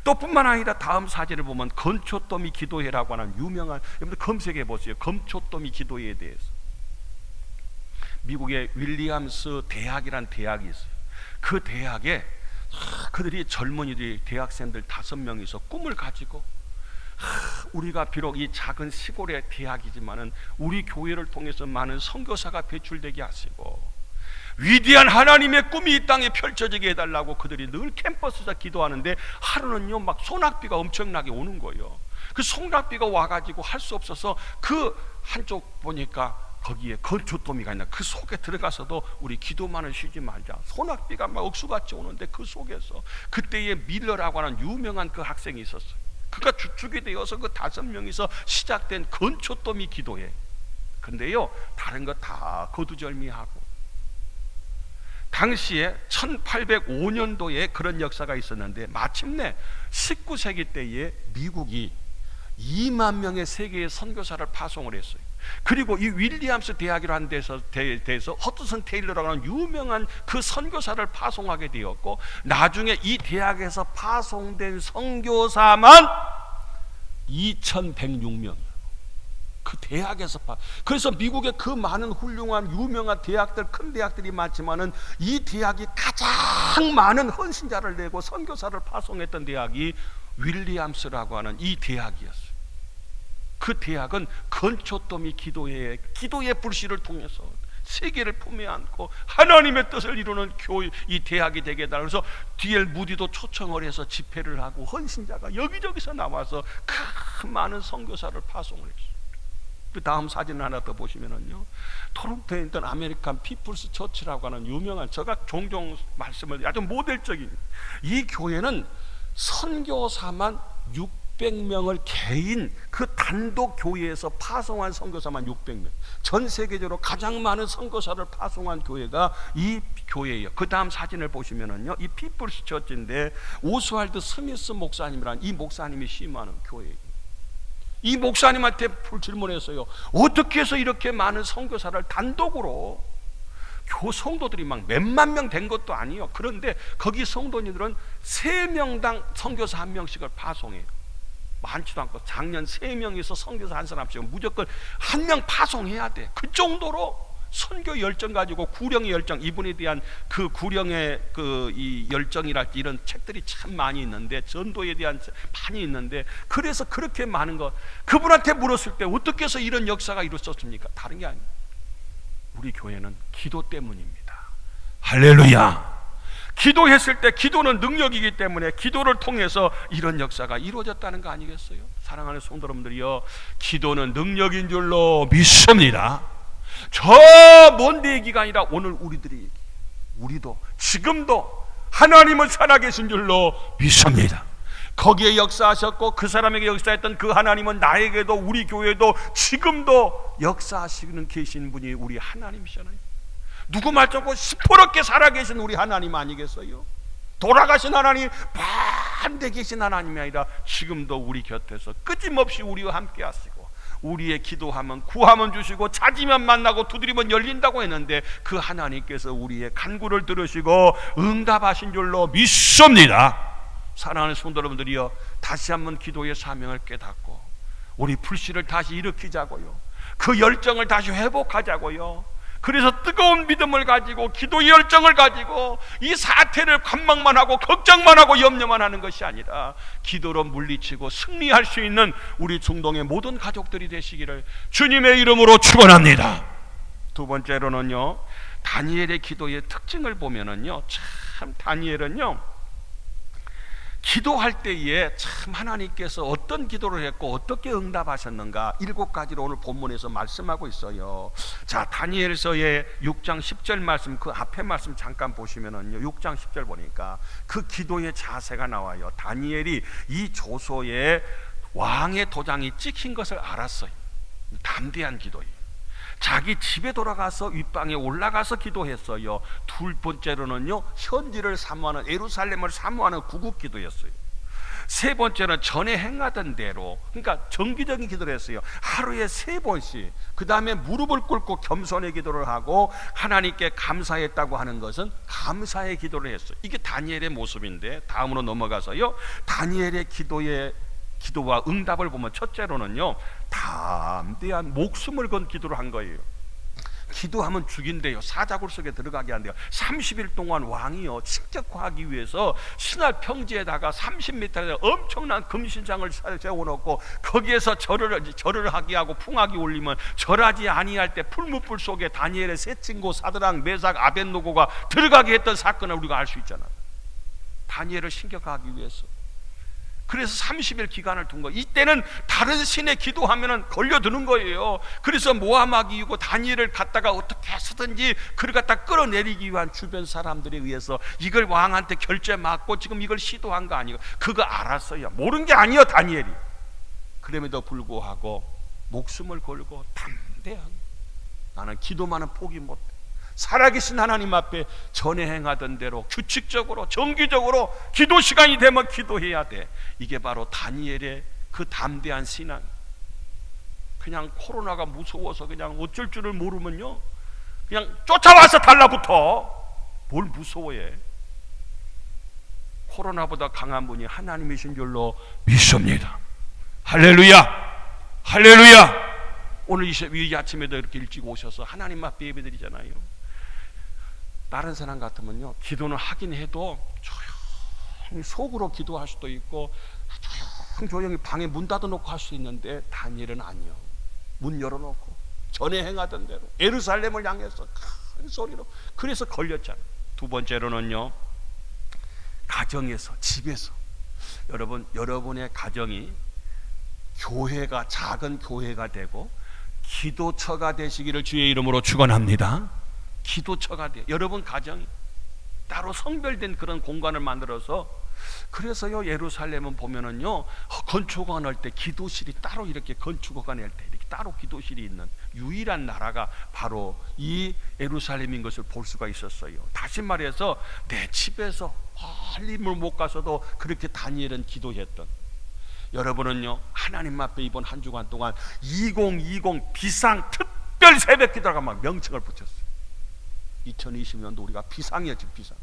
또 뿐만 아니라 다음 사진을 보면 건초더미 기도회라고 하는 유명한, 여러분들 검색해 보세요. 건초더미 기도회에 대해서. 미국의 윌리엄스 대학이란 대학이 있어요. 그 대학에 그들이 젊은이들이 대학생들 5명이서 꿈을 가지고, 우리가 비록 이 작은 시골의 대학이지만은 우리 교회를 통해서 많은 선교사가 배출되게 하시고 위대한 하나님의 꿈이 이 땅에 펼쳐지게 해달라고 그들이 늘 캠퍼스에서 기도하는데, 하루는요 막 소낙비가 엄청나게 오는 거예요. 그 소낙비가 와가지고 할 수 없어서 그 한쪽 보니까 거기에 건초더미가 있나, 그 속에 들어가서도 우리 기도만을 쉬지 말자, 소낙비가 막 억수같이 오는데 그 속에서 그때에 밀러라고 하는 유명한 그 학생이 있었어요. 그가 주축이 되어서 그 5명이서 시작된 건초더미 기도회. 근데요 다른 거 다 거두절미하고, 당시에 1805년도에 그런 역사가 있었는데 마침내 19세기 때에 미국이 2만 명의 세계의 선교사를 파송을 했어요. 그리고 이 윌리엄스 대학이라는 데서 허드슨 테일러라고 하는 유명한 그 선교사를 파송하게 되었고, 나중에 이 대학에서 파송된 선교사만 2106명. 그 대학에서 그래서 미국의 그 많은 훌륭한 유명한 대학들, 큰 대학들이 많지만은 이 대학이 가장 많은 헌신자를 내고 선교사를 파송했던 대학이 윌리엄스라고 하는 이 대학이었어요. 그 대학은 건초더미 기도의 불씨를 통해서 세계를 품에 안고 하나님의 뜻을 이루는 교회, 이 대학이 되게 해달라. 그래서 D.L. 무디도 초청을 해서 집회를 하고 헌신자가 여기저기서 나와서 그 많은 선교사를 파송을 했어요. 그 다음 사진 하나 더 보시면은요, 토론토에 있던 아메리칸 피플스 처치라고 하는 유명한, 제가 종종 말씀을 아주 모델적인, 이 교회는 선교사만 600명을 개인 그 단독 교회에서 파송한 선교사만 600명, 전 세계적으로 가장 많은 선교사를 파송한 교회가 이 교회예요. 그 다음 사진을 보시면은요, 이 피플스 처치인데 오스왈드 스미스 목사님이라는 이 목사님이 심하는 교회예요. 이 목사님한테 질문했어요. 어떻게 해서 이렇게 많은 선교사를 단독으로, 성도들이 막 몇만 명 된 것도 아니에요. 그런데 거기 성도님들은 3명당 선교사 1명씩을 파송해요. 많지도 않고 작년 3명이서 선교사 한 사람씩 무조건 1명 파송해야 돼. 그 정도로 선교 열정 가지고, 구령의 열정, 이분에 대한 그 구령의 이 열정이랄지 이런 책들이 참 많이 있는데, 전도에 대한 많이 있는데, 그래서 그렇게 많은 것, 그분한테 물었을 때 어떻게 해서 이런 역사가 이루어졌습니까? 다른 게 아니에요. 우리 교회는 기도 때문입니다. 할렐루야. 기도했을 때 기도는 능력이기 때문에 기도를 통해서 이런 역사가 이루어졌다는 거 아니겠어요? 사랑하는 성도 여러분들이요, 기도는 능력인 줄로 믿습니다. 저 먼 얘기가 아니라 오늘 우리도 지금도 하나님은 살아계신 줄로 믿습니다. 거기에 역사하셨고 그 사람에게 역사했던 그 하나님은 나에게도 우리 교회도 지금도 역사하시는 계신 분이 우리 하나님이잖아요. 누구 말도 없고 시퍼렇게 살아계신 우리 하나님 아니겠어요? 돌아가신 하나님, 반대 계신 하나님이 아니라 지금도 우리 곁에서 끊임없이 우리와 함께 하시고, 우리의 기도하면 구하면 주시고 찾으면 만나고 두드리면 열린다고 했는데 그 하나님께서 우리의 간구를 들으시고 응답하신 줄로 믿습니다. 사랑하는 성도 여러분들이여, 다시 한번 기도의 사명을 깨닫고 우리 불씨를 다시 일으키자고요. 그 열정을 다시 회복하자고요. 그래서 뜨거운 믿음을 가지고 기도의 열정을 가지고 이 사태를 관망만 하고 걱정만 하고 염려만 하는 것이 아니라 기도로 물리치고 승리할 수 있는 우리 중동의 모든 가족들이 되시기를 주님의 이름으로 축원합니다. 두 번째로는요, 다니엘의 기도의 특징을 보면은요, 참 다니엘은요 기도할 때에 참 하나님께서 어떤 기도를 했고 어떻게 응답하셨는가 7가지로 오늘 본문에서 말씀하고 있어요. 자, 다니엘서의 6장 10절 말씀, 그 앞에 말씀 잠깐 보시면은요, 6장 10절 보니까 그 기도의 자세가 나와요. 다니엘이 이 조서에 왕의 도장이 찍힌 것을 알았어요. 담대한 기도예요. 자기 집에 돌아가서 윗방에 올라가서 기도했어요. 두 번째로는요, 현지를 사모하는, 예루살렘을 사모하는 구국 기도였어요. 세 번째는 전에 행하던 대로, 그러니까 정기적인 기도를 했어요. 하루에 3번씩. 그 다음에 무릎을 꿇고 겸손의 기도를 하고 하나님께 감사했다고 하는 것은 감사의 기도를 했어요. 이게 다니엘의 모습인데, 다음으로 넘어가서요, 다니엘의 기도와 응답을 보면 첫째로는요, 담대한 목숨을 건 기도를 한 거예요. 기도하면 죽인대요. 사자굴 속에 들어가게 한대요. 30일 동안 왕이요 침격하기 위해서 신할 평지에다가 30m에 엄청난 금신장을 세워놓고 거기에서 절을 하게 하고 풍악이 울리면 절하지 아니할 때 풀무불 속에 다니엘의 세 친구 사드락, 메삭, 아벳노고가 들어가게 했던 사건을 우리가 알 수 있잖아요. 다니엘을 신격하기 위해서. 그래서 30일 기간을 둔 거예요. 이때는 다른 신에 기도하면 걸려드는 거예요. 그래서 모함하기 이고 다니엘을 갖다가 어떻게 해서든지 그를 갖다 끌어내리기 위한 주변 사람들에 의해서 이걸 왕한테 결제 맞고 지금 이걸 시도한 거 아니에요. 그거 알았어요. 모른 게 아니에요, 다니엘이. 그럼에도 불구하고 목숨을 걸고 담대한, 나는 기도만은 포기 못해. 살아계신 하나님 앞에 전에 행하던 대로 규칙적으로 정기적으로 기도 시간이 되면 기도해야 돼. 이게 바로 다니엘의 그 담대한 신앙. 그냥 코로나가 무서워서 그냥 어쩔 줄을 모르면요, 그냥 쫓아와서 달라붙어. 뭘 무서워해. 코로나보다 강한 분이 하나님이신 줄로 믿습니다. 할렐루야, 할렐루야. 오늘 이 아침에도 이렇게 일찍 오셔서 하나님 앞에 예배드리잖아요. 다른 사람 같으면요, 기도는 하긴 해도 조용히 속으로 기도할 수도 있고 조용히 방에 문 닫아놓고 할 수 있는데 다니엘은 아니요. 문 열어놓고 전에 행하던 대로 예루살렘을 향해서 큰 소리로. 그래서 걸렸잖아요. 두 번째로는요, 가정에서, 집에서. 여러분의 가정이 교회가, 작은 교회가 되고 기도처가 되시기를 주의 이름으로 축원합니다. 기도처가 돼. 여러분 가정이 따로 성별된 그런 공간을 만들어서, 그래서요, 예루살렘은 보면은요, 건축원 할 때 기도실이 따로 이렇게 건축원 할 때 이렇게 따로 기도실이 있는 유일한 나라가 바로 이 예루살렘인 것을 볼 수가 있었어요. 다시 말해서 내 집에서 멀리 못 가서도 그렇게 다니엘은 기도했던. 여러분은요, 하나님 앞에 이번 한 주간 동안 2020 비상 특별 새벽 기도가 막 명칭을 붙였어요. 2020년도 우리가 비상이었지, 비상.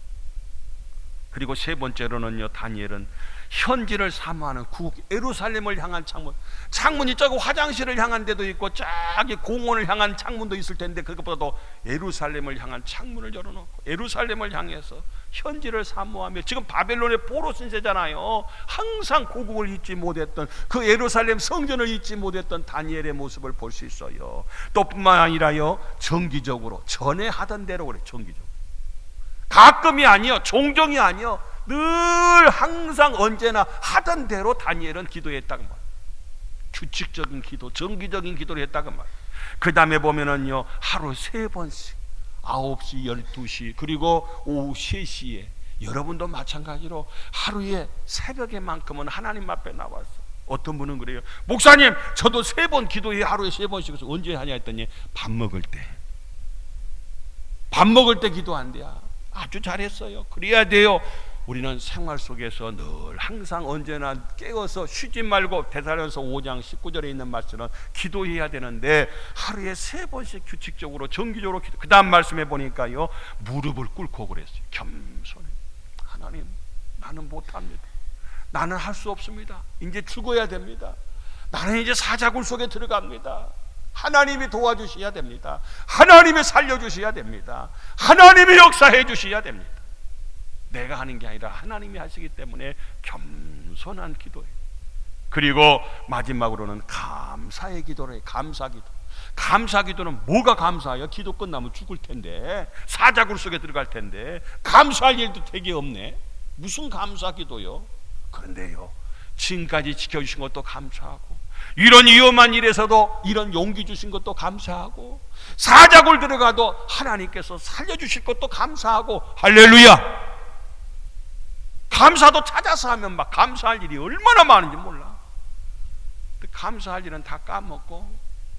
그리고 세 번째로는요, 다니엘은 현지를 사모하는 구국 예루살렘을 향한 창문이 저기 화장실을 향한 데도 있고 저기 공원을 향한 창문도 있을 텐데 그것보다도 예루살렘을 향한 창문을 열어놓고 예루살렘을 향해서 현지를 사모하며, 지금 바벨론의 포로 신세잖아요. 항상 고국을 잊지 못했던, 그 예루살렘 성전을 잊지 못했던 다니엘의 모습을 볼 수 있어요. 또 뿐만 아니라요, 정기적으로 전에 하던 대로 그래. 정기적으로 가끔이 아니요, 종종이 아니요, 늘 항상 언제나 하던 대로 다니엘은 기도했다고 말이에요. 규칙적인 기도, 정기적인 기도를 했다고 말이에요. 그 다음에 보면은요, 하루 3번씩 9시, 12시, 그리고 오후 3시에, 여러분도 마찬가지로 하루에 새벽에만큼은 하나님 앞에 나와서, 어떤 분은 그래요. 목사님, 저도 3번 기도해, 하루에 3번씩. 그래서 언제 하냐 했더니 밥 먹을 때, 밥 먹을 때 기도한대요. 아주 잘했어요. 그래야 돼요. 우리는 생활 속에서 늘 항상 언제나 깨어서 쉬지 말고, 데살로니가서 5장 19절에 있는 말씀은 기도해야 되는데 하루에 3번씩 규칙적으로 정기적으로 기도. 그 다음 말씀해 보니까요, 무릎을 꿇고 그랬어요. 겸손해. 하나님, 나는 못합니다. 나는 할 수 없습니다. 이제 죽어야 됩니다. 나는 이제 사자굴 속에 들어갑니다. 하나님이 도와주셔야 됩니다. 하나님이 살려주셔야 됩니다. 하나님이 역사해 주셔야 됩니다. 내가 하는 게 아니라 하나님이 하시기 때문에 겸손한 기도예요. 그리고 마지막으로는 감사의 기도를 해요. 감사기도. 감사기도는 뭐가 감사해요? 기도 끝나면 죽을 텐데, 사자굴 속에 들어갈 텐데 감사할 일도 되게 없네. 무슨 감사기도요? 그런데요, 지금까지 지켜주신 것도 감사하고, 이런 위험한 일에서도 이런 용기 주신 것도 감사하고, 사자굴 들어가도 하나님께서 살려주실 것도 감사하고, 할렐루야. 감사도 찾아서 하면 막 감사할 일이 얼마나 많은지 몰라. 감사할 일은 다 까먹고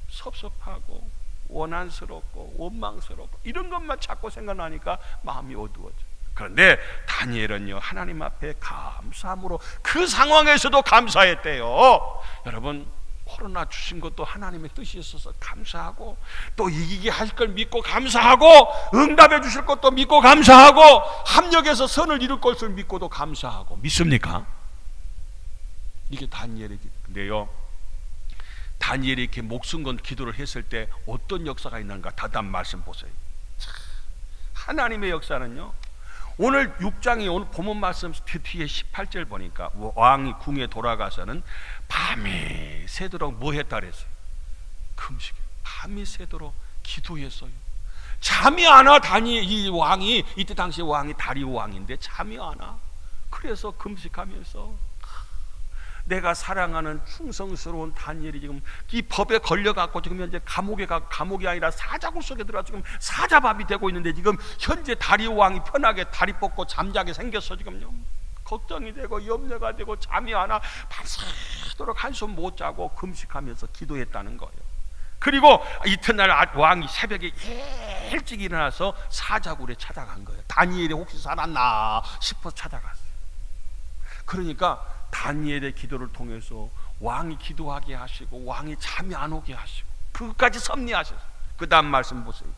섭섭하고 원한스럽고 원망스럽고 이런 것만 자꾸 생각나니까 마음이 어두워져. 그런데 다니엘은요, 하나님 앞에 감사함으로 그 상황에서도 감사했대요. 여러분, 코로나 주신 것도 하나님의 뜻이 있어서 감사하고, 또 이기게 하실 걸 믿고 감사하고, 응답해 주실 것도 믿고 감사하고, 합력해서 선을 이룰 것을 믿고도 감사하고. 믿습니까? 이게 다니엘의 기도인데요, 다니엘이 이렇게 목숨 건 기도를 했을 때 어떤 역사가 있는가? 다음 말씀 보세요. 하나님의 역사는요, 오늘 6장이 오늘 본문 말씀 뒤에 18절 보니까 왕이 궁에 돌아가서는 밤이 새도록 뭐 했다 그랬어요? 금식해. 밤이 새도록 기도했어요. 잠이 안 와. 이 왕이, 이때 당시 왕이 다리오 왕인데 잠이 안 와. 그래서 금식하면서, 내가 사랑하는 충성스러운 다니엘이 지금 이 법에 걸려갖고 지금 현재 감옥이 아니라 사자굴 속에 들어가 지금 사자밥이 되고 있는데, 지금 현재 다리오 왕이 편하게 다리 뻗고 잠자게 생겼어. 지금요, 걱정이 되고 염려가 되고 잠이 안 와. 밤새도록 한숨 못 자고 금식하면서 기도했다는 거예요. 그리고 이튿날 왕이 새벽에 일찍 일어나서 사자굴에 찾아간 거예요. 다니엘이 혹시 살았나 싶어서 찾아갔어요. 그러니까 다니엘의 기도를 통해서 왕이 기도하게 하시고, 왕이 잠이 안 오게 하시고, 그것까지 섭리하셨어요. 그 다음 말씀 보세요.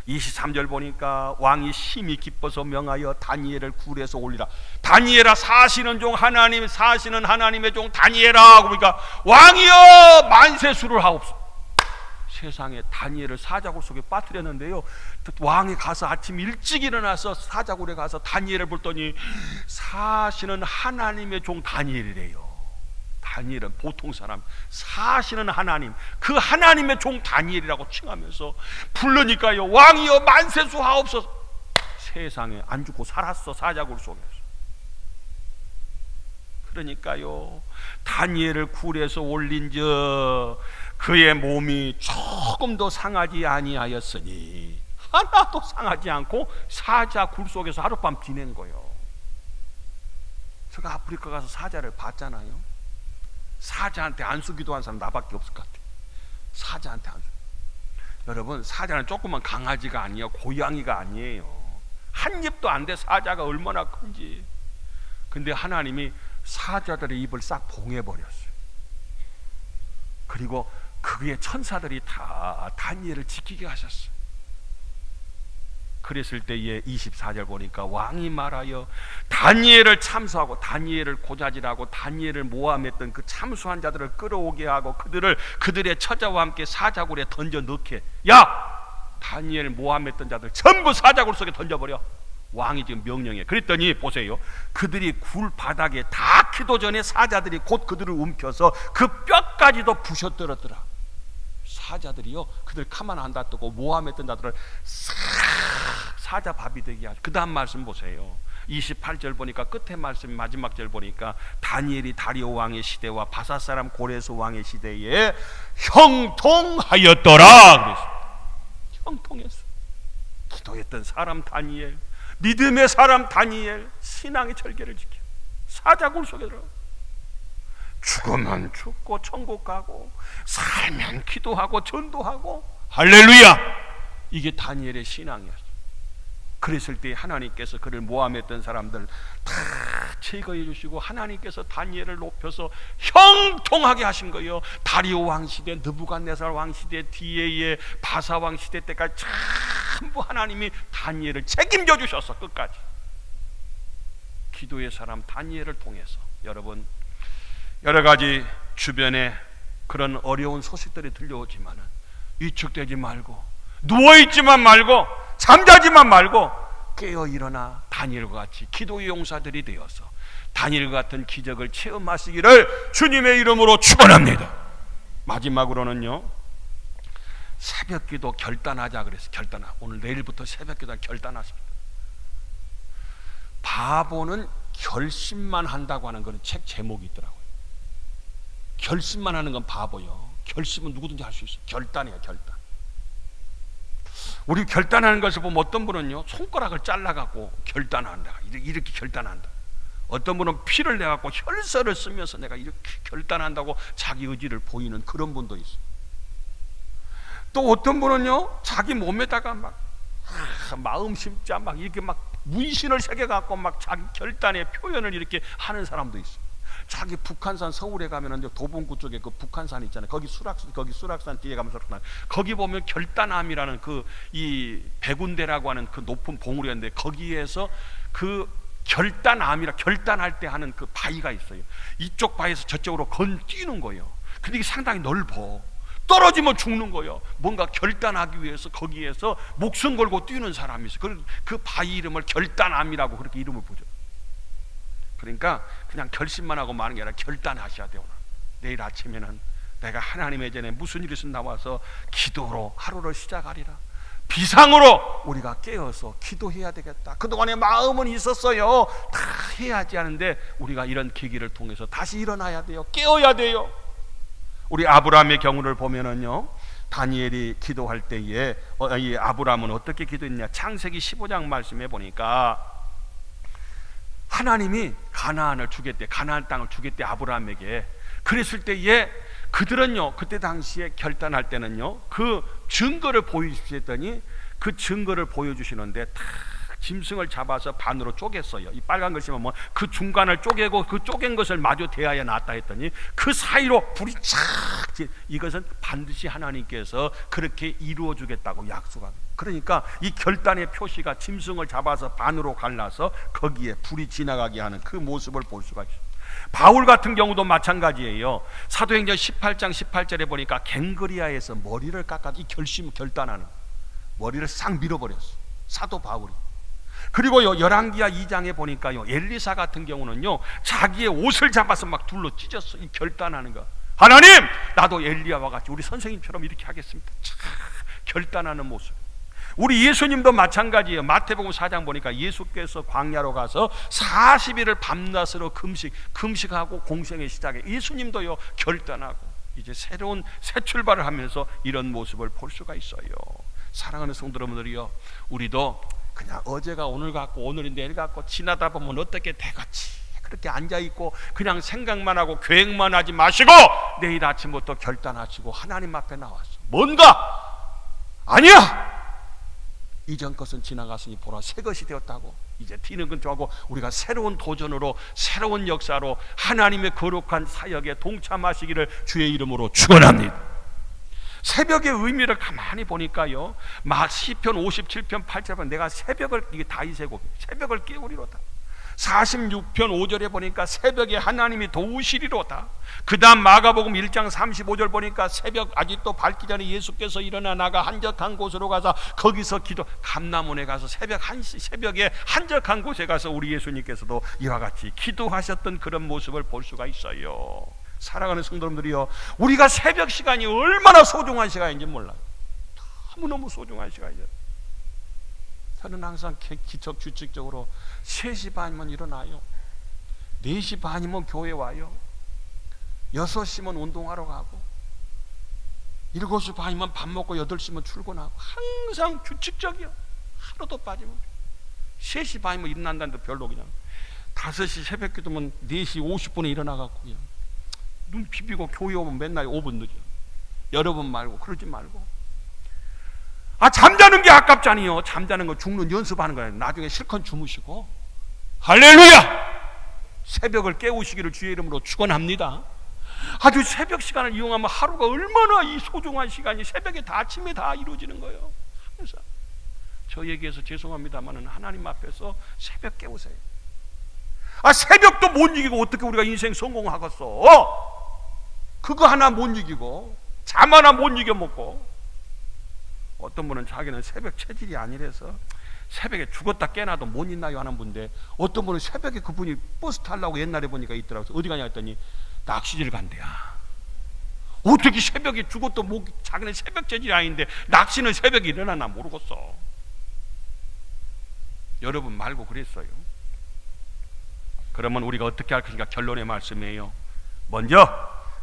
23절 보니까 왕이 심히 기뻐서 명하여 다니엘을 굴에서 올리라. 다니엘아, 사시는 하나님의 종 다니엘아. 그러니까 왕이여 만세수를 하옵소서. 세상에, 다니엘을 사자굴 속에 빠뜨렸는데요, 왕이 가서 아침 일찍 일어나서 사자굴에 가서 다니엘을 보더니 사시는 하나님의 종 다니엘이래요. 다니엘은 보통 사람, 사시는 하나님, 그 하나님의 종 다니엘이라고 칭하면서 부르니까요, 왕이여 만세수 하옵소서. 세상에, 안 죽고 살았어, 사자굴 속에서. 그러니까요, 다니엘을 굴에서 올린즉 그의 몸이 조금도 상하지 아니하였으니, 하나도 상하지 않고 사자굴 속에서 하룻밤 지낸 거예요. 제가 아프리카 가서 사자를 봤잖아요. 사자한테 안수 기도한 사람 나밖에 없을 것 같아요. 사자한테 안수. 여러분, 사자는 조그만 강아지가 아니에요. 고양이가 아니에요. 한 입도 안 돼. 사자가 얼마나 큰지. 근데 하나님이 사자들의 입을 싹 봉해버렸어요. 그리고 그의 천사들이 다 다니엘을 지키게 하셨어요. 그랬을 때에 24절 보니까 왕이 말하여 다니엘을 참수하고, 다니엘을 고자질하고 다니엘을 모함했던 그 참수한 자들을 끌어오게 하고 그들의 처자와 함께 사자굴에 던져 넣게. 야, 다니엘 모함했던 자들 전부 사자굴 속에 던져버려. 왕이 지금 명령해. 그랬더니 보세요, 그들이 굴 바닥에 닿기도 전에 사자들이 곧 그들을 움켜서 그 뼈까지도 부셔뜨렸더라. 사자들이요, 그들 가만 안 놔두고 모함했던 자들을 싹 사자 밥이 되게 하시고, 그 다음 말씀 보세요. 28절 보니까 끝에 말씀 마지막 절 보니까 다니엘이 다리오 왕의 시대와 바사 사람 고레스 왕의 시대에 형통하였더라 그랬어요. 형통했어. 기도했던 사람 다니엘, 믿음의 사람 다니엘, 신앙의 절개를 지켜 사자굴 속에 들어. 죽으면 죽고 천국 가고 살면 기도하고 전도하고, 할렐루야. 이게 다니엘의 신앙이었어. 그랬을 때 하나님께서 그를 모함했던 사람들 다 제거해 주시고, 하나님께서 다니엘을 높여서 형통하게 하신 거예요. 다리오 왕 시대, 느부갓네살 왕 시대, 뒤에의 바사 왕 시대 때까지 전부 하나님이 다니엘을 책임져 주셨어. 끝까지. 기도의 사람 다니엘을 통해서. 여러분, 여러 가지 주변에 그런 어려운 소식들이 들려오지만은 위축되지 말고, 누워있지만 말고, 잠자지만 말고 깨어 일어나 다니엘과 같이 기도의 용사들이 되어서 다니엘과 같은 기적을 체험하시기를 주님의 이름으로 축원합니다. 마지막으로는요, 새벽기도 결단하자 그래서 결단하. 오늘 내일부터 새벽기도 결단하십니다. 바보는 결심만 한다고 하는 그런 책 제목이 있더라고요. 결심만 하는 건 바보요. 결심은 누구든지 할 수 있어요. 결단이에요, 결단. 우리 결단하는 것을 보면 어떤 분은요, 손가락을 잘라갖고 결단한다, 이렇게 결단한다. 어떤 분은 피를 내갖고 혈서를 쓰면서 내가 이렇게 결단한다고 자기 의지를 보이는 그런 분도 있어요. 또 어떤 분은요, 자기 몸에다가 막 마음 심자 막 이렇게 막 문신을 새겨갖고 막 자기 결단의 표현을 이렇게 하는 사람도 있어요. 자기 북한산 서울에 가면은 도봉구 쪽에 그 북한산 있잖아요. 거기 수락산 뒤에 가면 수락산, 거기 보면 결단함이라는 그 이 백운대라고 하는 그 높은 봉우리였는데, 거기에서 그 결단함이라 결단할 때 하는 그 바위가 있어요. 이쪽 바위에서 저쪽으로 건뛰는 거예요. 근데 이게 상당히 넓어. 떨어지면 죽는 거예요. 뭔가 결단하기 위해서 거기에서 목숨 걸고 뛰는 사람이 있어요. 그 바위 이름을 결단함이라고 그렇게 이름을 보죠. 그러니까 그냥 결심만 하고 마는 게 아니라 결단하셔야 돼요. 내일 아침에는 내가 하나님의 전에 무슨 일이 있으면 나와서 기도로 하루를 시작하리라. 비상으로 우리가 깨어서 기도해야 되겠다. 그동안에 마음은 있었어요. 다 해야지 하는데 우리가 이런 계기를 통해서 다시 일어나야 돼요. 깨어야 돼요. 우리 아브라함의 경우를 보면은요, 다니엘이 기도할 때에 이 아브라함은 어떻게 기도했냐. 창세기 15장 말씀해 보니까 하나님이 가나안을 주겠대, 가나안 땅을 주겠대 아브라함에게. 그랬을 때에 그들은요, 그때 당시에 결단할 때는요, 그 증거를 보여주셨더니 그 증거를 보여주시는데 탁 짐승을 잡아서 반으로 쪼갰어요. 이 빨간 글씨만 뭐 그 중간을 쪼개고 그 쪼갠 것을 마주 대하여 놨다 했더니 그 사이로 불이 착. 이것은 반드시 하나님께서 그렇게 이루어 주겠다고 약속합니다. 그러니까 이 결단의 표시가 짐승을 잡아서 반으로 갈라서 거기에 불이 지나가게 하는 그 모습을 볼 수가 있어요. 바울 같은 경우도 마찬가지예요. 사도행전 18장 18절에 보니까 갱그리아에서 머리를 깎아서 이 결단하는 머리를 싹 밀어버렸어, 사도 바울이. 그리고요, 열왕기하 2장에 보니까요, 엘리사 같은 경우는요, 자기의 옷을 잡아서 막 둘러 찢었어. 이 결단하는 거. 하나님, 나도 엘리야와 같이 우리 선생님처럼 이렇게 하겠습니다. 참 결단하는 모습. 우리 예수님도 마찬가지예요. 마태복음 4장 보니까 예수께서 광야로 가서 40일을 밤낮으로 금식하고 공생의 시작에 예수님도요, 결단하고 이제 새로운 새 출발을 하면서 이런 모습을 볼 수가 있어요. 사랑하는 성도 여러분들이요, 우리도 그냥 어제가 오늘 같고 오늘이 내일 같고 지나다 보면 어떻게 되겠지 그렇게 앉아있고 그냥 생각만 하고 계획만 하지 마시고 내일 아침부터 결단하시고 하나님 앞에 나와서 뭔가 아니야, 이전 것은 지나갔으니 보라 새 것이 되었다고. 이제 뒤는 근처하고 우리가 새로운 도전으로 새로운 역사로 하나님의 거룩한 사역에 동참하시기를 주의 이름으로 축원합니다. 새벽의 의미를 가만히 보니까요, 시편 57편 8절에 내가 새벽을, 이게 다윗의 곡, 새벽을 깨우리로다. 46편 5절에 보니까 새벽에 하나님이 도우시리로다. 그 다음 마가복음 1장 35절 보니까 새벽 아직도 밝기 전에 예수께서 일어나 나가 한적한 곳으로 가서 거기서 기도. 감람원에 가서 새벽에 한적한 곳에 가서 우리 예수님께서도 이와 같이 기도하셨던 그런 모습을 볼 수가 있어요. 사랑하는 성도님들이요, 우리가 새벽 시간이 얼마나 소중한 시간인지 몰라요. 너무너무 소중한 시간이죠. 저는 항상 기적 규칙적으로 3시 반이면 일어나요. 4시 반이면 교회 와요. 6시면 운동하러 가고 7시 반이면 밥 먹고 8시면 출근하고 항상 규칙적이요. 하루도 빠짐없이. 3시 반이면 일어난다는데 별로 그냥 5시 새벽 기도면 4시 50분에 일어나갖고 그냥 눈 비비고 교회 오면 맨날 5분 늦어. 여러분 말고 그러지 말고. 잠자는 게 아깝잖아요. 잠자는 거 죽는 연습하는 거예요. 나중에 실컷 주무시고. 할렐루야! 새벽을 깨우시기를 주의 이름으로 축원합니다. 아주 새벽 시간을 이용하면 하루가 얼마나 이 소중한 시간이 새벽에 다 아침에 다 이루어지는 거예요. 항상 저 얘기해서 죄송합니다만 하나님 앞에서 새벽 깨우세요. 새벽도 못 이기고 어떻게 우리가 인생 성공하겠어? 그거 하나 못 이기고 잠 하나 못 이겨먹고. 어떤 분은 자기는 새벽 체질이 아니라서 새벽에 죽었다 깨나도 못 있나요 하는 분인데, 어떤 분은 새벽에 그분이 버스 타려고 옛날에 보니까 있더라고요. 어디 가냐 했더니 낚시질 간대야. 어떻게 새벽에 죽어도 자기는 새벽 체질이 아닌데 낚시는 새벽에 일어나나 모르겠어. 여러분 말고 그랬어요. 그러면 우리가 어떻게 할 것인가? 결론의 말씀이에요. 먼저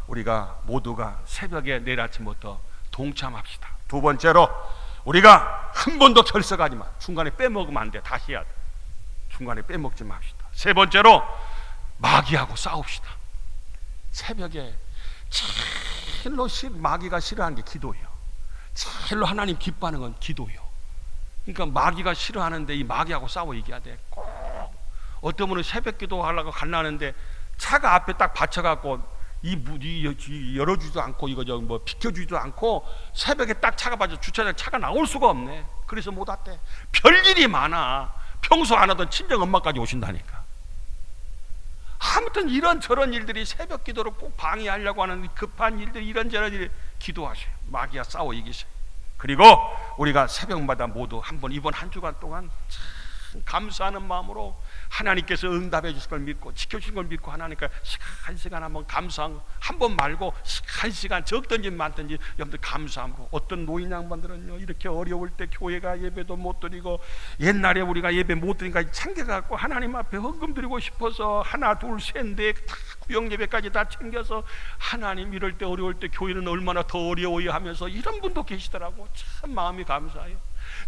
우리가 모두가 새벽에 내일 아침부터 동참합시다. 두 번째로 우리가 한 번도 결석하지 마. 중간에 빼먹으면 안 돼. 다시 해야 돼. 중간에 빼먹지 맙시다. 세 번째로 마귀하고 싸웁시다. 새벽에 제일로 마귀가 싫어하는 게 기도예요. 제일로 하나님 기뻐하는 건 기도예요. 그러니까 마귀가 싫어하는데 이 마귀하고 싸워 이겨야 돼. 꼭. 어떤 분은 새벽 기도하려고 갈라는데 차가 앞에 딱 받쳐갖고 열어주지도 않고 이거 비켜주지도 않고 새벽에 딱 차가 받쳐 주차장에 차가 나올 수가 없네. 그래서 못 왔대. 별일이 많아. 평소 안 하던 친정 엄마까지 오신다니까. 아무튼 이런저런 일들이 새벽 기도를 꼭 방해하려고 하는 급한 일들이 이런저런 일 기도하세요. 마귀와 싸워 이기세요. 그리고 우리가 새벽마다 모두 한번 이번 한 주간 동안 참 감사하는 마음으로 하나님께서 응답해 주실 걸 믿고 지켜주신 걸 믿고 하나님께 한 시간 한번 감사한 한 번 말고 한 시간 적든지 많든지 여러분들 감사함으로. 어떤 노인 양반들은요 이렇게 어려울 때 교회가 예배도 못 드리고 옛날에 우리가 예배 못 드리니까 챙겨갖고 하나님 앞에 헌금 드리고 싶어서 하나 둘 셋 넷 다 구역 예배까지 다 챙겨서 하나님 이럴 때 어려울 때 교회는 얼마나 더 어려워요 하면서 이런 분도 계시더라고. 참 마음이 감사해요.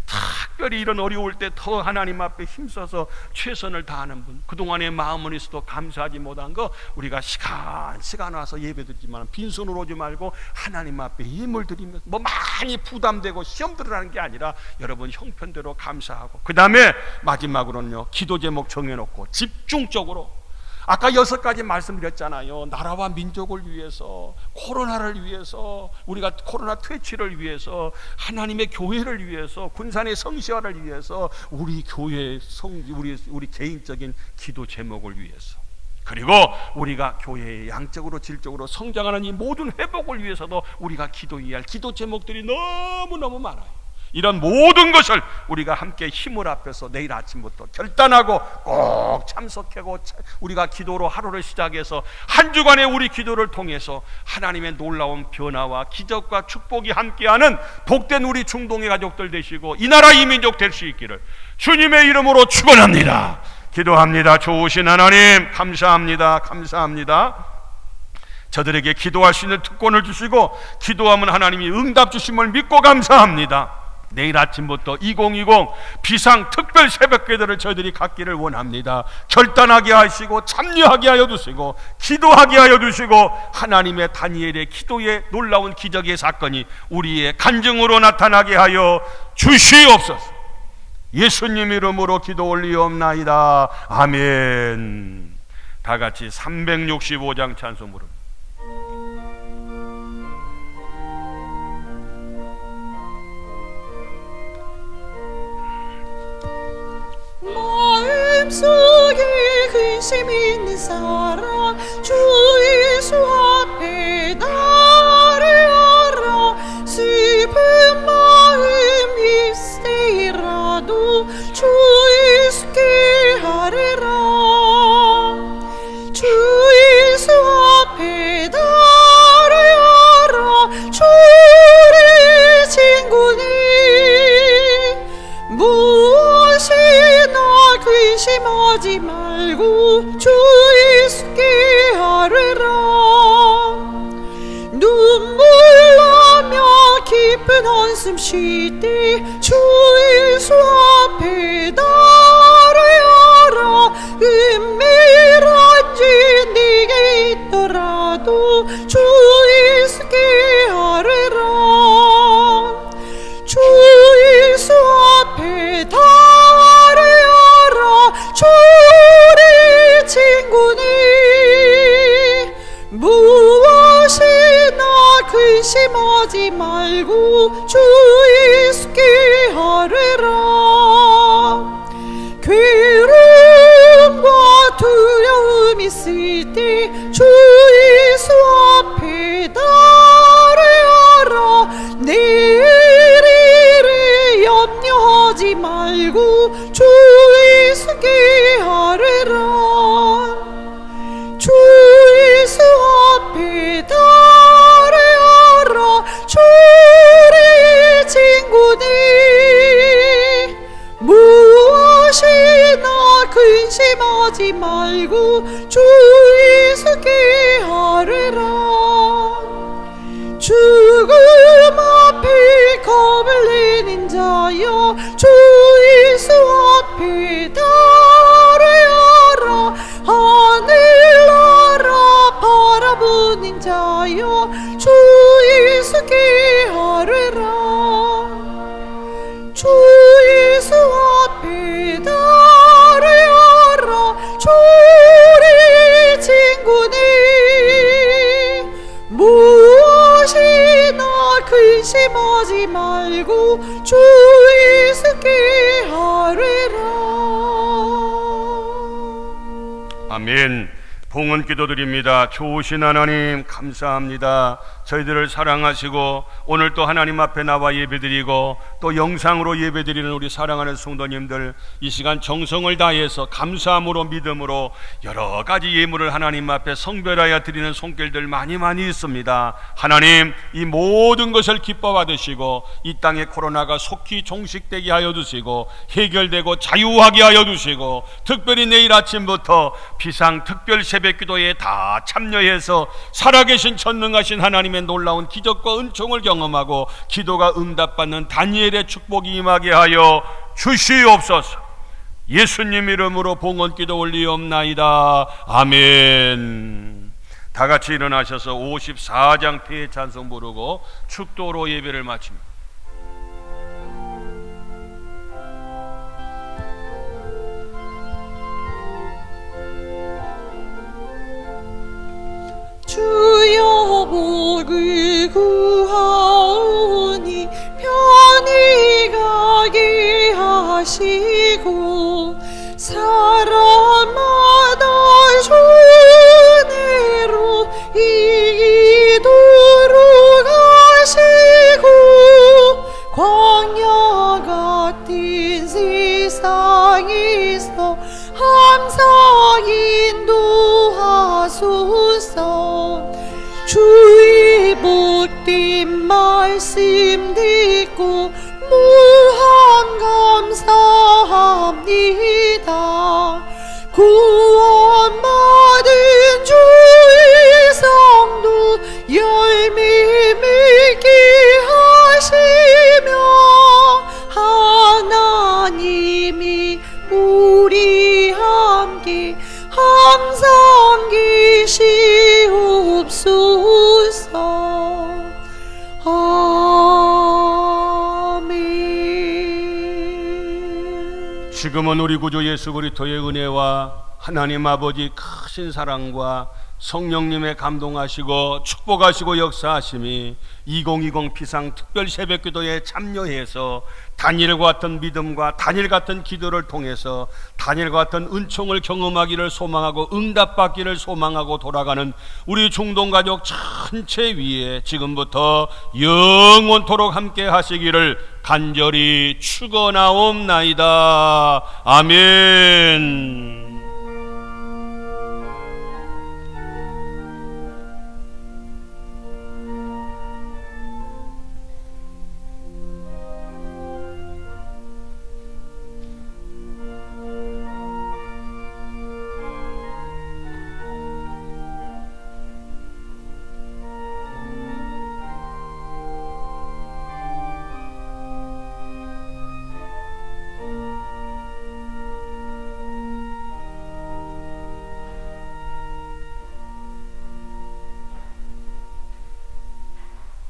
특별히 이런 어려울 때 더 하나님 앞에 힘써서 최선을 다하는 분, 그동안의 마음은 있어도 감사하지 못한 거 우리가 시간 와서 예배드리지만 빈손으로 오지 말고 하나님 앞에 힘을 드리면서 많이 부담되고 시험 들으라는 게 아니라 여러분 형편대로 감사하고, 그 다음에 마지막으로는요 기도 제목 정해놓고 집중적으로 아까 6가지 말씀드렸잖아요. 나라와 민족을 위해서, 코로나를 위해서, 우리가 코로나 퇴치를 위해서, 하나님의 교회를 위해서, 군산의 성시화를 위해서, 우리 교회의 우리 개인적인 기도 제목을 위해서, 그리고 우리가 교회의 양적으로 질적으로 성장하는 이 모든 회복을 위해서도 우리가 기도해야 할 기도 제목들이 너무너무 많아요. 이런 모든 것을 우리가 함께 힘을 합해서 내일 아침부터 결단하고 꼭 참석하고 우리가 기도로 하루를 시작해서 한 주간의 우리 기도를 통해서 하나님의 놀라운 변화와 기적과 축복이 함께하는 복된 우리 중동의 가족들 되시고 이 나라 이 민족 될 수 있기를 주님의 이름으로 축원합니다. 기도합니다. 좋으신 하나님 감사합니다. 감사합니다. 저들에게 기도할 수 있는 특권을 주시고 기도하면 하나님이 응답 주심을 믿고 감사합니다. 내일 아침부터 2020 비상 특별 새벽기도를 저희들이 갖기를 원합니다. 결단하게 하시고 참여하게 하여 주시고 기도하게 하여 주시고 하나님의 다니엘의 기도의 놀라운 기적의 사건이 우리의 간증으로 나타나게 하여 주시옵소서. 예수님 이름으로 기도 올리옵나이다. 아멘. 다 같이 365장 찬송 부릅니다. 마음속에 근심 있는 사람 주 예수 앞에 나를 알아. 슬픈 마음 있을지라도 주 예수께 아뢰라. 주 예수 앞에 나를 알아. 주의 친구니 무엇 근심하지 말고 주 예수께 아뢰라. 눈물 나며 깊은 한숨 쉴 때 주 예수 앞에 달아라. 은밀한 죄 네게 있더라도 주 예수께 아뢰라. 주 예수 앞에 달아라. 주 우리 친구니 무엇이나 근심하지 말고 주 예수께 아뢰라. 괴로움과 두려움 있을 때 주 예수 앞에 달아라. 내일 일을 염려하지 말고 주 예수께 아뢰라. 주 예수 앞에 달아라. 주 우리 친구니 무엇이나 근심하지 말고 주 예수께 아뢰라. 죽음 앞에 겁을 내는 자여 주 예수 앞에 달아라. 하늘 나라 바라보는 자여 주 예수께 아뢰라. 주 예수 앞에 달아라. 주 우리 친구니 무엇이나 근심하지 말고 주 예수께 아뢰라. 아멘. 봉헌 기도드립니다. 좋으신 하나님 감사합니다. 저희들을 사랑하시고 오늘 또 하나님 앞에 나와 예배드리고 또 영상으로 예배드리는 우리 사랑하는 성도님들, 이 시간 정성을 다해서 감사함으로 믿음으로 여러 가지 예물을 하나님 앞에 성별하여 드리는 손길들 많이 있습니다. 하나님, 이 모든 것을 기뻐 받으시고 이 땅의 코로나가 속히 종식되게 하여 주시고 해결되고 자유하게 하여 주시고, 특별히 내일 아침부터 비상특별 새벽기도에 다 참여해서 살아계신 전능하신 하나님의 놀라운 기적과 은총을 경험하고 기도가 응답받는 다니엘의 축복이 임하게 하여 주시옵소서. 예수님 이름으로 봉헌기도 올리옵나이다. 아멘. 다 같이 일어나셔서 54장 피의 찬송 부르고 축도로 예배를 마칩니다. 주여 복을 구하오니 편히 가게 하시고 사람마다 조은혜로 이기도록 하시고 광야 같은 세상에서 항상 인도하소서. 주의 복된 말씀 듣고 무한 감사합니다. 구원받은 주의 성도 열매 맺게 하시며 하나님이 우리 함께 항상 계시옵소서. 아멘. 지금은 우리 구주 예수 그리스도의 은혜와 하나님 아버지 크신 사랑과 성령님의 감동하시고 축복하시고 역사하심이 2020 비상 특별 새벽기도에 참여해서 다니엘과 같은 믿음과 다니엘 같은 기도를 통해서 다니엘과 같은 은총을 경험하기를 소망하고 응답받기를 소망하고 돌아가는 우리 중동가족 전체 위에 지금부터 영원토록 함께 하시기를 간절히 축원하옵나이다. 아멘.